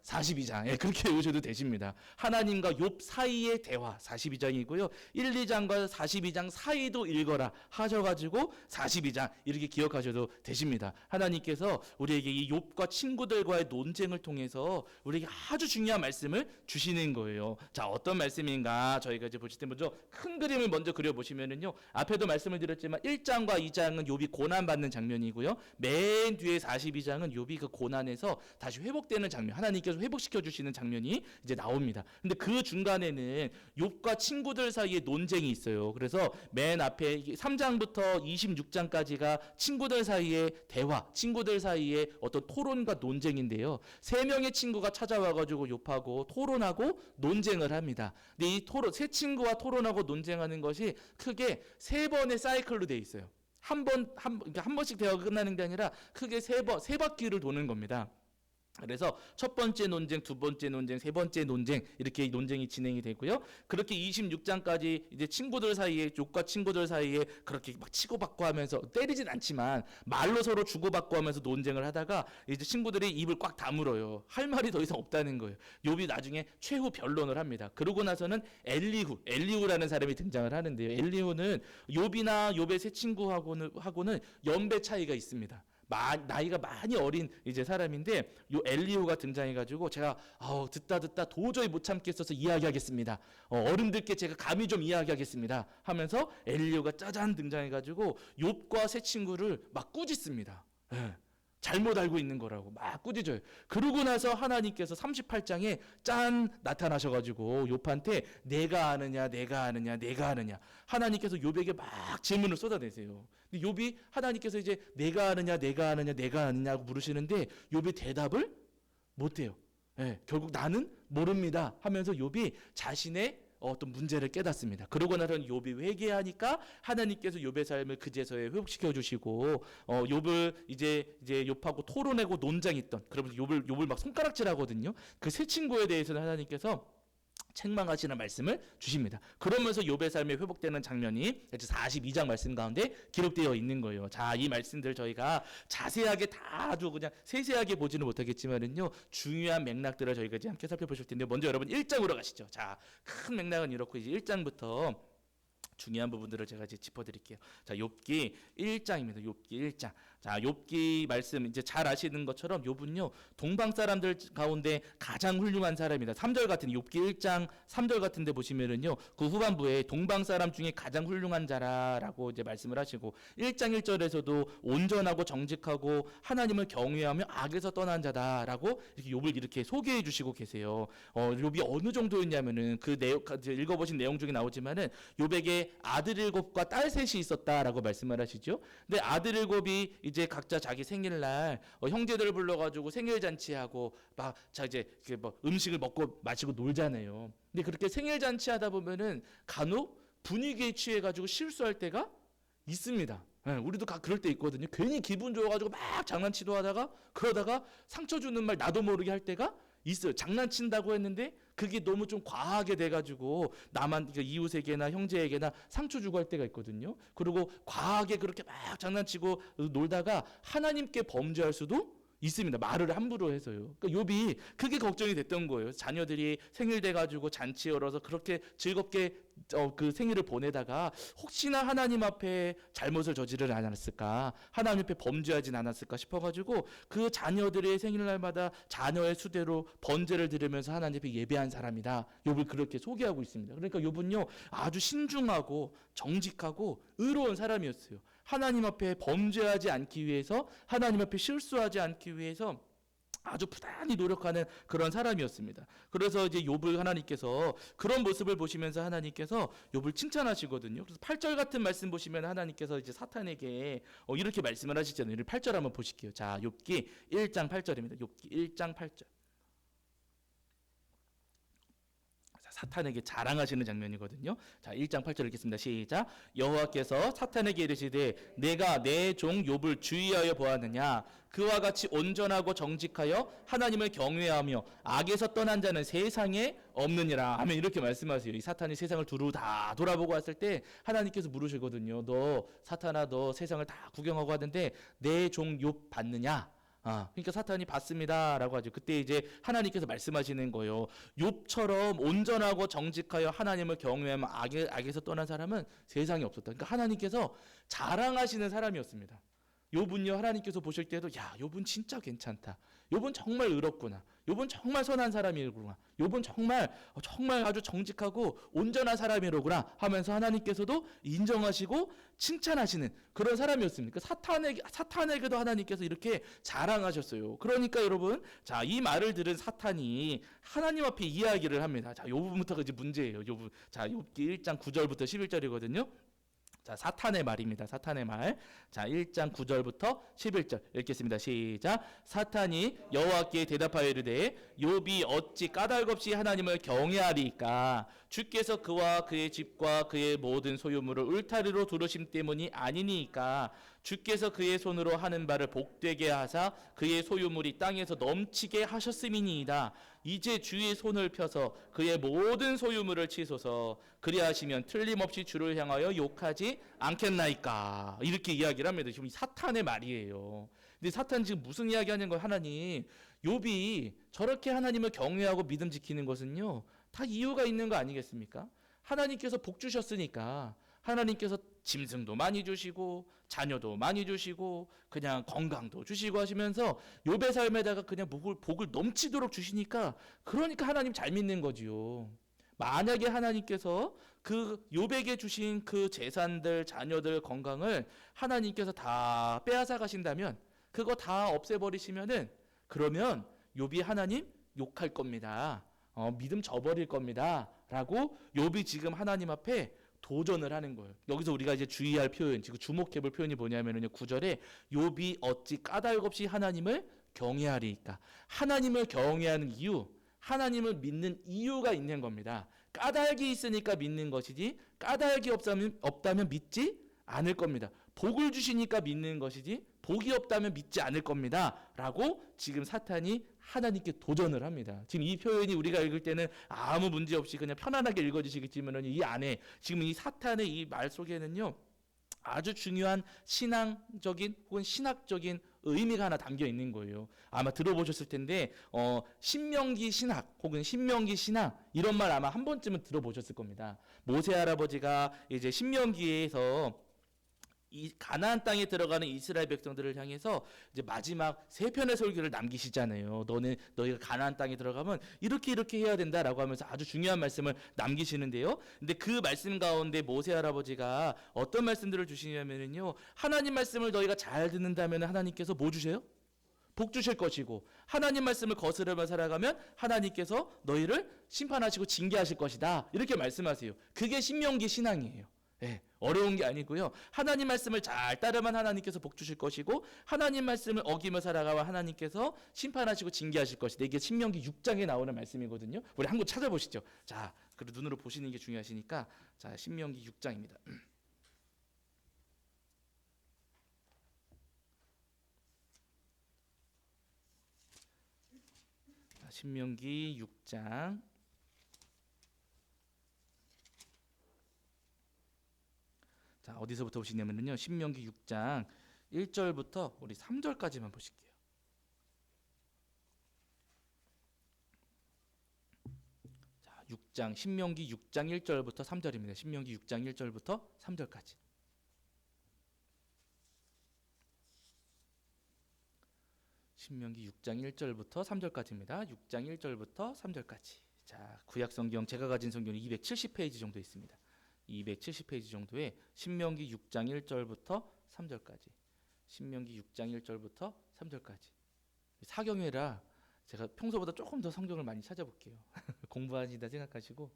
42장. 예, 그렇게 외우셔도 되십니다. 하나님과 욥 사이의 대화 42장이고요. 1, 2장과 42장 사이도 읽어라 하셔가지고 42장 이렇게 기억하셔도 되십니다. 하나님께서 우리에게 이 욥과 친구들과의 논쟁을 통해서 우리에게 아주 중요한 말씀을 주시는 거예요. 자, 어떤 말씀인가 저희가 이제 보실 때 먼저 큰 그림을 먼저 그려보시면은요. 앞에도 말씀을 드렸지만 1장과 2장은 욥이 고난받는 장면이고요. 맨 뒤에 42장은 욥이 그 고난에서 다시 회복되는 장면, 하나님께서 회복시켜 주시는 장면이 이제 나옵니다. 근데 그 중간에는 욥과 친구들 사이에 논쟁이 있어요. 그래서 맨 앞에 3장부터 26장까지가 친구들 사이의 대화, 친구들 사이의 어떤 토론과 논쟁인데요. 세 명의 친구가 찾아와 가지고 욥하고 토론하고 논쟁을 합니다. 근데 이 토론, 세 친구와 토론하고 논쟁하는 것이 크게 세 번의 사이클로 돼 있어요. 한 번씩 대화가 끝나는 게 아니라 크게 세 바퀴를 도는 겁니다. 그래서 첫 번째 논쟁, 두 번째 논쟁, 세 번째 논쟁 이렇게 논쟁이 진행이 되고요. 그렇게 26장까지 이제 친구들 사이에 욥과 친구들 사이에 그렇게 막 치고받고 하면서 때리진 않지만 말로 서로 주고받고 하면서 논쟁을 하다가 이제 친구들이 입을 꽉 다물어요. 할 말이 더 이상 없다는 거예요. 욥이 나중에 최후 변론을 합니다. 그러고 나서는 엘리후라는 사람이 등장을 하는데요. 엘리후는 욥이나 욥의 세 친구하고는 연배 차이가 있습니다. 나이가 많이 어린 이제 사람인데 요 엘리후가 등장해가지고 제가 듣다 도저히 못 참겠어서 이야기하겠습니다. 어른들께 제가 감히 좀 이야기하겠습니다. 하면서 엘리후가 짜잔 등장해가지고 욥과 세 친구를 막 꾸짖습니다. 예. 잘못 알고 있는 거라고 막 꾸짖어요. 그러고 나서 하나님께서 38장에 짠 나타나셔가지고 욥한테 내가 아느냐 하나님께서 욥에게 막 질문을 쏟아내세요. 근데 욥이 하나님께서 이제 내가 아느냐고 물으시는데 욥이 대답을 못해요. 예, 결국 나는 모릅니다 하면서 욥이 자신의 어떤 문제를 깨닫습니다. 그러고 나서는 욥이 회개하니까 하나님께서 욥의 삶을 그제서야 회복시켜 주시고 욥을 이제 욥하고 토론하고 논쟁했던 그러면서 욥을 막 손가락질하거든요. 그 세 친구에 대해서는 하나님께서 책망하시는 말씀을 주십니다. 그러면서 욥의 삶이 회복되는 장면이 42장 말씀 가운데 기록되어 있는 거예요. 자, 이 말씀들 저희가 자세하게 다 아주 그냥 세세하게 보지는 못하겠지만은요. 중요한 맥락들을 저희가 이제 함께 살펴보실 텐데 먼저 여러분 1장으로 가시죠. 자, 큰 맥락은 이렇고 이제 1장부터 중요한 부분들을 제가 이제 짚어드릴게요. 자, 욥기 1장입니다. 욥기 1장. 자, 욥기 말씀 이제 잘 아시는 것처럼 욥은요 동방 사람들 가운데 가장 훌륭한 사람이다. 3절 같은 욥기 1장 3절 같은데 보시면은요 그 후반부에 동방 사람 중에 가장 훌륭한 자라라고 이제 말씀을 하시고 1장 1절에서도 온전하고 정직하고 하나님을 경외하며 악에서 떠난 자다라고 이렇게 욥을 이렇게 소개해 주시고 계세요. 욥이 어느 정도였냐면은 그 내용 읽어보신 내용 중에 나오지만은 욥에게 아들 7과 딸 3이 있었다라고 말씀을 하시죠. 근데 아들 7이 이제 각자 자기 생일날 형제들을 불러가지고 생일 잔치하고 막 자 이제 뭐 음식을 먹고 마시고 놀잖아요. 근데 그렇게 생일 잔치하다 보면은 간혹 분위기에 취해가지고 실수할 때가 있습니다. 네, 우리도 그럴 때 있거든요. 괜히 기분 좋아가지고 막 장난치도 하다가 그러다가 상처 주는 말 나도 모르게 할 때가 있어요. 장난친다고 했는데 그게 너무 좀 과하게 돼가지고 나만 이웃에게나 형제에게나 상처 주고 할 때가 있거든요. 그리고 과하게 그렇게 막 장난치고 놀다가 하나님께 범죄할 수도 있습니다. 말을 함부로 해서요. 그러니까 욥이 그게 걱정이 됐던 거예요. 자녀들이 생일 돼가지고 잔치 열어서 그렇게 즐겁게 그 생일을 보내다가 혹시나 하나님 앞에 잘못을 저지르지 않았을까, 하나님 앞에 범죄하진 않았을까 싶어가지고 그 자녀들의 생일날마다 자녀의 수대로 번제를 드리면서 하나님 앞에 예배한 사람이다. 욥을 그렇게 소개하고 있습니다. 그러니까 욥은요 아주 신중하고 정직하고 의로운 사람이었어요. 하나님 앞에 범죄하지 않기 위해서, 하나님 앞에 실수하지 않기 위해서 아주 부단히 노력하는 그런 사람이었습니다. 그래서 이제 욥을 하나님께서 그런 모습을 보시면서 하나님께서 욥을 칭찬하시거든요. 그래서 8절 같은 말씀 보시면 하나님께서 이제 사탄에게 이렇게 말씀을 하시잖아요. 8절 한번 보실게요. 자, 욥기 1장 8절입니다. 욥기 1장 8절. 사탄에게 자랑하시는 장면이거든요. 자, 1장 8절 읽겠습니다. 시작. 여호와께서 사탄에게 이르시되 내가 내 종 욥을 주의하여 보았느냐 그와 같이 온전하고 정직하여 하나님을 경외하며 악에서 떠난 자는 세상에 없느니라 하면 이렇게 말씀하세요. 이 사탄이 세상을 두루 다 돌아보고 왔을 때 하나님께서 물으시거든요. 너 사탄아 너 세상을 다 구경하고 왔는데 내 종 욥 봤느냐? 그러니까 사탄이 봤습니다라고 하죠. 그때 이제 하나님께서 말씀하시는 거예요. 욥처럼 온전하고 정직하여 하나님을 경외하며 악에서 떠난 사람은 세상에 없었다. 그러니까 하나님께서 자랑하시는 사람이었습니다. 욥은요 하나님께서 보실 때도 야 욥은 진짜 괜찮다. 욥은 정말 의롭구나. 욥은 정말 선한 사람이구나. 욥은 정말 아주 정직하고 온전한 사람이로구나 하면서 하나님께서도 인정하시고 칭찬하시는 그런 사람이었습니다. 사탄에게도 하나님께서 이렇게 자랑하셨어요. 그러니까 여러분, 자, 이 말을 들은 사탄이 하나님 앞에 이야기를 합니다. 자, 욥부터가 이제 문제예요. 욥기 1장 9절부터 11절이거든요. 자, 사탄의 말입니다. 사탄의 말. 자, 1장 9절부터 11절 읽겠습니다. 시작. 사탄이 여호와께 대답하여 이르되 욥이 어찌 까닭 없이 하나님을 경외하리까? 주께서 그와 그의 집과 그의 모든 소유물을 울타리로 두르심 때문이 아니니까. 주께서 그의 손으로 하는 바를 복되게 하사 그의 소유물이 땅에서 넘치게 하셨음이니이다. 이제 주의 손을 펴서 그의 모든 소유물을 치소서. 그리하시면 틀림없이 주를 향하여 욕하지 않겠나이까. 이렇게 이야기를 합니다. 지금 사탄의 말이에요. 근데 사탄 지금 무슨 이야기하는 거예요? 하나님, 욥이 저렇게 하나님을 경외하고 믿음 지키는 것은요 다 이유가 있는 거 아니겠습니까? 하나님께서 복 주셨으니까. 하나님께서 짐승도 많이 주시고 자녀도 많이 주시고 그냥 건강도 주시고 하시면서 욥의 삶에다가 그냥 복을 넘치도록 주시니까 그러니까 하나님 잘 믿는 거지요. 만약에 하나님께서 그 욥에게 주신 그 재산들, 자녀들, 건강을 하나님께서 다 빼앗아 가신다면, 그거 다 없애버리시면은 그러면 욥이 하나님 욕할 겁니다. 믿음 저버릴 겁니다. 라고 욥이 지금 하나님 앞에 도전을 하는 거예요. 여기서 우리가 이제 주의할 표현, 지금 주목해볼 표현이 뭐냐면요, 9절에 욥이 어찌 까닭 없이 하나님을 경외하리까. 하나님을 경외하는 이유, 하나님을 믿는 이유가 있는 겁니다. 까닭이 있으니까 믿는 것이지 까닭이 없다면 믿지 않을 겁니다. 복을 주시니까 믿는 것이지 복이 없다면 믿지 않을 겁니다. 라고 지금 사탄이 하나님께 도전을 합니다. 지금 이 표현이 우리가 읽을 때는 아무 문제 없이 그냥 편안하게 읽어지시겠지만 이 안에 지금 이 사탄의 이 말 속에는요 아주 중요한 신앙적인 혹은 신학적인 의미가 하나 담겨 있는 거예요. 아마 들어보셨을 텐데 신명기 신학 혹은 신명기 신앙 이런 말 아마 한 번쯤은 들어보셨을 겁니다. 모세 할아버지가 이제 신명기에서 이 가나안 땅에 들어가는 이스라엘 백성들을 향해서 이제 마지막 세 편의 설교를 남기시잖아요. 너희가 가나안 땅에 들어가면 이렇게 해야 된다라고 하면서 아주 중요한 말씀을 남기시는데요. 근데 그 말씀 가운데 모세 할아버지가 어떤 말씀들을 주시냐면요, 하나님 말씀을 너희가 잘 듣는다면 하나님께서 뭐 주세요? 복 주실 것이고, 하나님 말씀을 거스르며 살아가면 하나님께서 너희를 심판하시고 징계하실 것이다. 이렇게 말씀하세요. 그게 신명기 신앙이에요. 네, 어려운 게 아니고요. 하나님 말씀을 잘 따르면 하나님께서 복 주실 것이고, 하나님 말씀을 어기며 살아가면 하나님께서 심판하시고 징계하실 것이다. 이게 신명기 6장에 나오는 말씀이거든요. 우리 한번 찾아보시죠. 자, 그리고 눈으로 보시는 게 중요하시니까, 자, 신명기 6장입니다. 자, 신명기 6장. 자, 어디서부터 보시냐면요, 신명기 6장 1절부터 우리 3절까지만 보실게요. 자, 6장 신명기 6장 1절부터 3절입니다. 신명기 6장 1절부터 3절까지. 신명기 6장 1절부터 3절까지입니다. 6장 1절부터 3절까지. 자, 구약 성경 제가 가진 성경이 270페이지 정도 있습니다. 270페이지 정도의 신명기 6장 1절부터 3절까지. 신명기 6장 1절부터 3절까지. 사경회라 제가 평소보다 조금 더 성경을 많이 찾아볼게요. 공부하시다 생각하시고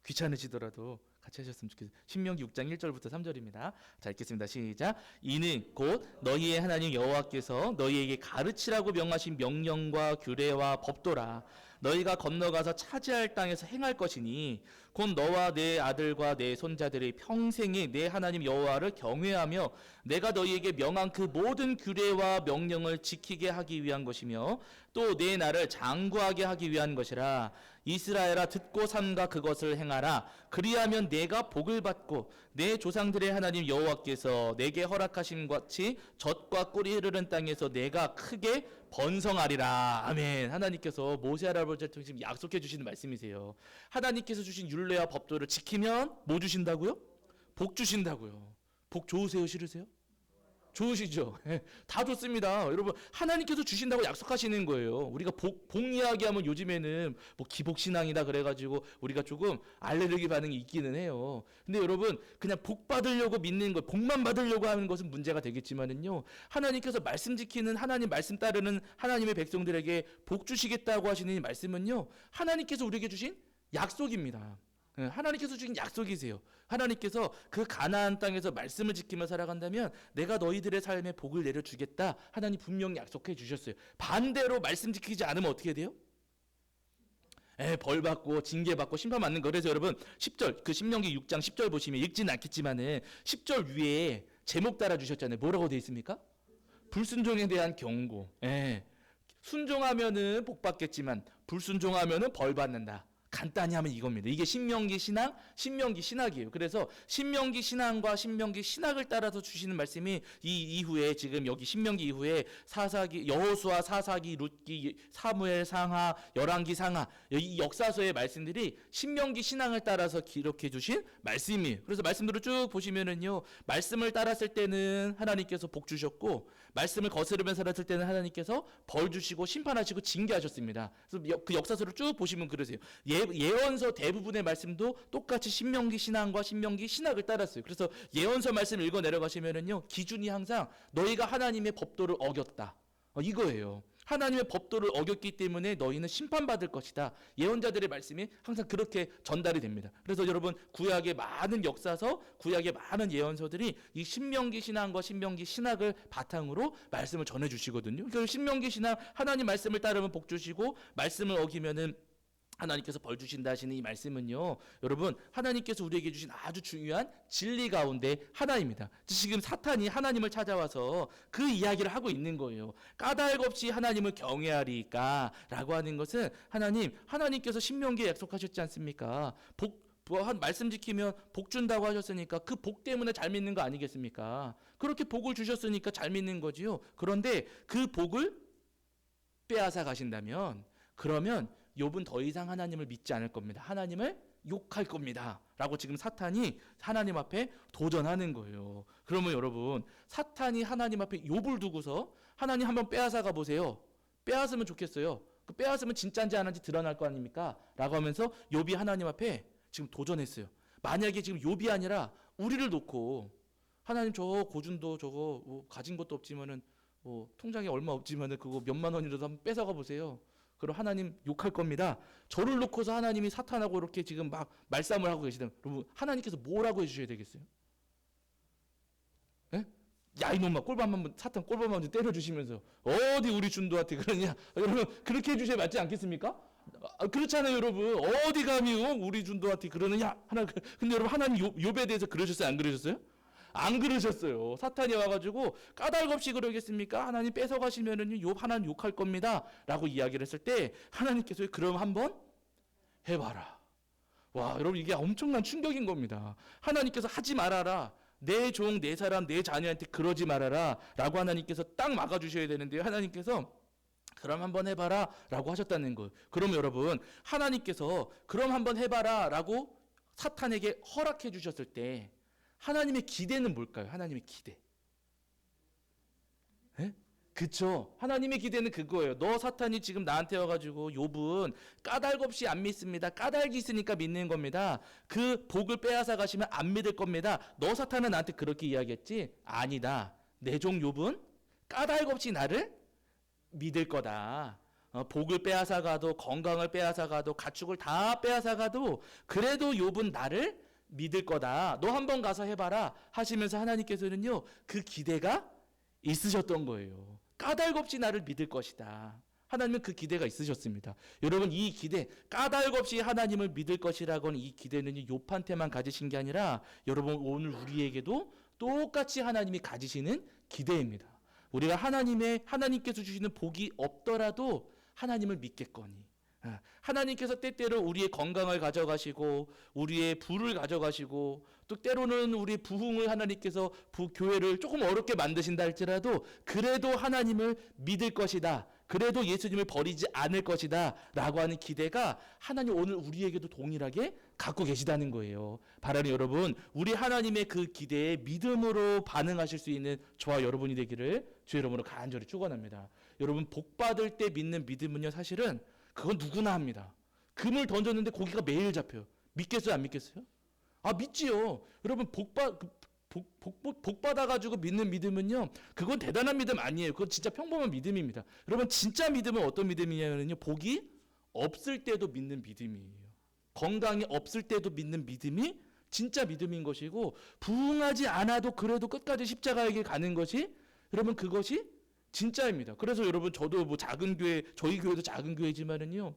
귀찮으시더라도 같이 하셨으면 좋겠어요. 신명기 6장 1절부터 3절입니다. 자, 읽겠습니다. 시작. 이는 곧 너희의 하나님 여호와께서 너희에게 가르치라고 명하신 명령과 규례와 법도라. 너희가 건너가서 차지할 땅에서 행할 것이니 곧 너와 내 아들과 내 손자들이 평생에 내 하나님 여호와를 경외하며 내가 너희에게 명한 그 모든 규례와 명령을 지키게 하기 위한 것이며 또 내 나를 장구하게 하기 위한 것이라. 이스라엘아 듣고 삼가 그것을 행하라. 그리하면 내가 복을 받고 내 조상들의 하나님 여호와께서 내게 허락하신 같이 젖과 꿀이 흐르는 땅에서 내가 크게 번성하리라. 아멘. 하나님께서 모세 할아버지한테 지금 약속해 주시는 말씀이세요. 하나님께서 주신 율례와 법도를 지키면 뭐 주신다고요? 복 주신다고요. 복 좋으세요? 싫으세요? 좋으시죠? 다 좋습니다. 여러분, 하나님께서 주신다고 약속하시는 거예요. 우리가 복 이야기하면 요즘에는 뭐 기복신앙이다 그래가지고 우리가 조금 알레르기 반응이 있기는 해요. 근데 여러분, 그냥 복 받으려고 믿는 것, 복만 받으려고 하는 것은 문제가 되겠지만은요, 하나님께서 말씀 지키는, 하나님 말씀 따르는 하나님의 백성들에게 복 주시겠다고 하시는 이 말씀은요, 하나님께서 우리에게 주신 약속입니다. 하나님께서 주신 약속이세요. 하나님께서 그 가나안 땅에서 말씀을 지키며 살아간다면 내가 너희들의 삶에 복을 내려주겠다. 하나님 분명히 약속해 주셨어요. 반대로 말씀 지키지 않으면 어떻게 돼요? 벌 받고 징계 받고 심판 받는 거. 그래서 여러분 10절 그 신명기 6장 10절 보시면 읽지는 않겠지만은 10절 위에 제목 달아 주셨잖아요. 뭐라고 돼 있습니까? 불순종에 대한 경고. 순종하면은 복 받겠지만 불순종하면은 벌 받는다. 간단히 하면 이겁니다. 이게 신명기 신학, 신명기 신학이에요. 그래서 신명기 신앙과 신명기 신학을 따라서 주시는 말씀이 이 이후에 지금 여기 신명기 이후에 사사기, 여호수아, 사사기, 룻기, 사무엘 상하, 열왕기 상하 이 역사서의 말씀들이 신명기 신앙을 따라서 기록해 주신 말씀이에요. 그래서 말씀들을 쭉 보시면은요, 말씀을 따랐을 때는 하나님께서 복 주셨고 말씀을 거스르며 살았을 때는 하나님께서 벌 주시고 심판하시고 징계하셨습니다. 그래서 그 역사서를 쭉 보시면 그러세요. 예언서 대부분의 말씀도 똑같이 신명기 신앙과 신명기 신학을 따랐어요. 그래서 예언서 말씀 읽어 내려가시면은요, 기준이 항상 너희가 하나님의 법도를 어겼다. 이거예요. 하나님의 법도를 어겼기 때문에 너희는 심판받을 것이다. 예언자들의 말씀이 항상 그렇게 전달이 됩니다. 그래서 여러분 구약의 많은 역사서, 구약의 많은 예언서들이 이 신명기 신앙과 신명기 신학을 바탕으로 말씀을 전해 주시거든요. 그래서 신명기 신학 하나님 말씀을 따르면 복 주시고 말씀을 어기면은 하나님께서 벌 주신다 하시는 이 말씀은요, 여러분 하나님께서 우리에게 주신 아주 중요한 진리 가운데 하나입니다. 지금 사탄이 하나님을 찾아와서 그 이야기를 하고 있는 거예요. 까닭 없이 하나님을 경외하리까 라고 하는 것은 하나님께서 신명기에 약속하셨지 않습니까? 말씀 지키면 복 준다고 하셨으니까 그 복 때문에 잘 믿는 거 아니겠습니까? 그렇게 복을 주셨으니까 잘 믿는 거지요. 그런데 그 복을 빼앗아 가신다면 그러면 욥은 더 이상 하나님을 믿지 않을 겁니다. 하나님을 욕할 겁니다. 라고 지금 사탄이 하나님 앞에 도전하는 거예요. 그러면 여러분, 사탄이 하나님 앞에 욥을 두고서 하나님 한번 빼앗아 가보세요. 빼앗으면 좋겠어요. 그 빼앗으면 진짜인지 아닌지 드러날 거 아닙니까? 라고 하면서 욥이 하나님 앞에 지금 도전했어요. 만약에 지금 욥이 아니라 우리를 놓고 하나님 저 고준도 저거 가진 것도 없지만은 통장에 얼마 없지만은 그거 몇만 원이라도 한번 뺏어가 보세요. 그럼 하나님 욕할 겁니다. 저를 놓고서 하나님이 사탄하고 이렇게 지금 막 말싸움을 하고 계시다. 여러분 하나님께서 뭐라고 해주셔야 되겠어요? 야 이놈아 사탄 꼴밤 한번 때려주시면서 어디 우리 준도한테 그러냐? 여러분 그렇게 해주셔야 맞지 않겠습니까? 그렇잖아요 여러분. 어디 감히 우리 준도한테 그러느냐? 근데 여러분 하나님 욥에 대해서 그러셨어요? 안 그러셨어요? 안 그러셨어요. 사탄이 와가지고 까닭 없이 그러겠습니까? 하나님 뺏어가시면은 하나님 욕할 겁니다. 라고 이야기를 했을 때 하나님께서 그럼 한번 해봐라. 와 여러분 이게 엄청난 충격인 겁니다. 하나님께서 하지 말아라. 내 종, 내 사람, 내 자녀한테 그러지 말아라. 라고 하나님께서 딱 막아주셔야 되는데요. 하나님께서 그럼 한번 해봐라. 라고 하셨다는 거예요. 그럼 여러분 하나님께서 그럼 한번 해봐라. 라고 사탄에게 허락해 주셨을 때 하나님의 기대는 뭘까요? 하나님의 기대. 그쵸? 하나님의 기대는 그거예요. 너 사탄이 지금 나한테 와가지고 욥은 까닭 없이 안 믿습니다. 까닭이 있으니까 믿는 겁니다. 그 복을 빼앗아 가시면 안 믿을 겁니다. 너 사탄은 나한테 그렇게 이야기했지? 아니다. 내 종 욥은 까닭 없이 나를 믿을 거다. 복을 빼앗아 가도 건강을 빼앗아 가도 가축을 다 빼앗아 가도 그래도 욥은 나를 믿을 거다. 너 한번 가서 해봐라 하시면서 하나님께서는요 그 기대가 있으셨던 거예요. 까닭 없이 나를 믿을 것이다. 하나님은 그 기대가 있으셨습니다. 여러분 이 기대, 까닭 없이 하나님을 믿을 것이라고 하는 이 기대는 욥한테만 가지신 게 아니라 여러분 오늘 우리에게도 똑같이 하나님이 가지시는 기대입니다. 우리가 하나님께서 주시는 복이 없더라도 하나님을 믿겠거니. 하나님께서 때때로 우리의 건강을 가져가시고 우리의 부를 가져가시고 또 때로는 우리 부흥을 하나님께서 교회를 조금 어렵게 만드신다 할지라도 그래도 하나님을 믿을 것이다. 그래도 예수님을 버리지 않을 것이다 라고 하는 기대가 하나님 오늘 우리에게도 동일하게 갖고 계시다는 거예요. 바라는 여러분, 우리 하나님의 그 기대에 믿음으로 반응하실 수 있는 저와 여러분이 되기를 주의 이름으로 간절히 축원합니다. 여러분 복 받을 때 믿는 믿음은요, 사실은 그건 누구나 합니다. 금을 던졌는데 고기가 매일 잡혀요. 믿겠어요, 안 믿겠어요? 아, 믿지요. 여러분 복 받아가지고 믿는 믿음은요, 그건 대단한 믿음 아니에요. 그건 진짜 평범한 믿음입니다. 여러분 진짜 믿음은 어떤 믿음이냐면요, 복이 없을 때도 믿는 믿음이에요. 건강이 없을 때도 믿는 믿음이 진짜 믿음인 것이고, 부흥하지 않아도 그래도 끝까지 십자가의 길 가는 것이 여러분 그것이 진짜입니다. 그래서 여러분 저도 뭐 작은 교회, 저희 교회도 작은 교회지만은요,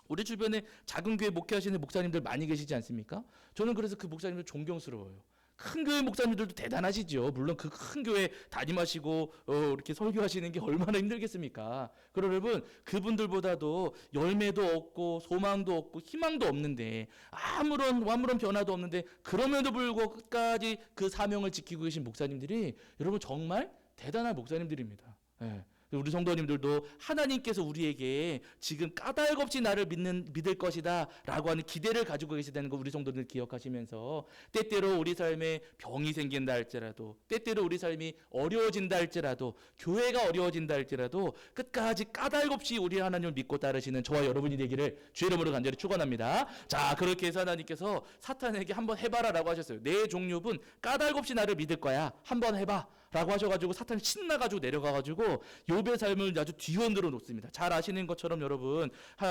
우리 주변에 작은 교회 목회하시는 목사님들 많이 계시지 않습니까? 저는 그래서 그 목사님들 존경스러워요. 큰 교회 목사님들도 대단하시죠. 물론 그 큰 교회 담임하시고 이렇게 설교하시는 게 얼마나 힘들겠습니까? 그러나 여러분 그분들보다도 열매도 없고 소망도 없고 희망도 없는데 아무런 변화도 없는데 그럼에도 불구하고 끝까지 그 사명을 지키고 계신 목사님들이 여러분 정말 대단한 목사님들입니다. 예. 우리 성도님들도 하나님께서 우리에게 지금 까닭 없이 나를 믿을 것이다 라고 하는 기대를 가지고 계시다는 거 우리 성도들 기억하시면서, 때때로 우리 삶에 병이 생긴다 할지라도, 때때로 우리 삶이 어려워진다 할지라도, 교회가 어려워진다 할지라도 끝까지 까닭 없이 우리 하나님을 믿고 따르시는 저와 여러분이 되기를 주의 이름으로 간절히 축원합니다. 자, 그렇게 해서 하나님께서 사탄에게 한번 해봐라 라고 하셨어요. 내 종류분 까닭 없이 나를 믿을 거야, 한번 해봐 라고 하셔가지고 사탄이 신나가지고 내려가가지고 욥의 삶을 아주 뒤흔들어 놓습니다. 잘 아시는 것처럼 여러분,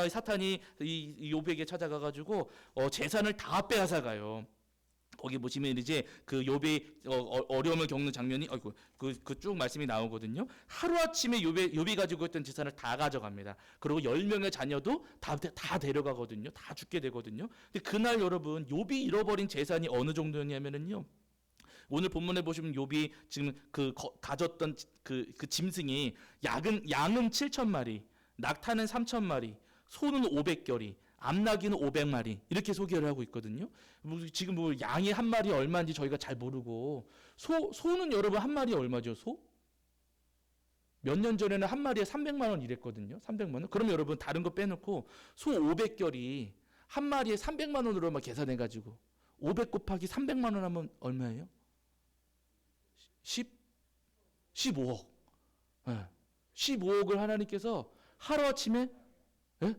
사탄이 이 욥에게 찾아가가지고 재산을 다 빼앗아가요. 거기 보시면 이제 그 욥이 어려움을 겪는 장면이 그 쭉 말씀이 나오거든요. 하루 아침에 욥이 가지고 있던 재산을 다 가져갑니다. 그리고 10명의 자녀도 다 데려가거든요. 다 죽게 되거든요. 근데 그날 여러분 욥이 잃어버린 재산이 어느 정도였냐면은요, 오늘 본문에 보시면 욥이 지금 가졌던 그 짐승이 양은 7,000마리, 낙타는 3,000마리, 소는 500결이, 암나귀는 500마리 이렇게 소개를 하고 있거든요. 지금 뭐 양이 한 마리에 얼마인지 저희가 잘 모르고, 소는 여러분 한 마리에 얼마죠? 소? 몇 년 전에는 한 마리에 300만 원 이랬거든요. 300만 원. 그럼 여러분 다른 거 빼놓고 소 500결이 한 마리에 300만 원으로만 계산해 가지고 500 곱하기 300만 원 하면 얼마예요? 15억. 네. 15억을 하나님께서 하루아침에, 예?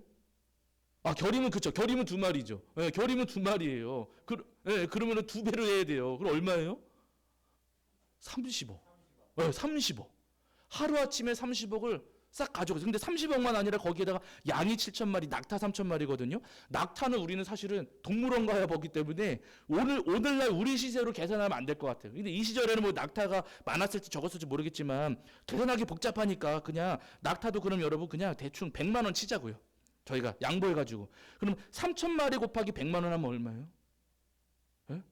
결이면 그쵸. 결이면 2마리죠. 예, 결이면 2마리예요. 그러면은 2배로 해야 돼요. 그럼 얼마예요? 30억. 예, 30억. 하루아침에 30억을 싹 가져가죠. 근데 30억만 아니라 거기에다가 양이 7,000마리, 낙타 3,000마리거든요. 낙타는 우리는 사실은 동물원 가야 보기 때문에 오늘날 우리 시세로 계산하면 안 될 것 같아요. 근데 이 시절에는 뭐 낙타가 많았을지 적었을지 모르겠지만 계산하기 복잡하니까 그냥 낙타도 그럼 여러분 그냥 대충 100만 원 치자고요. 저희가 양보해가지고. 그럼 3,000마리 곱하기 100만 원 하면 얼마예요? 예?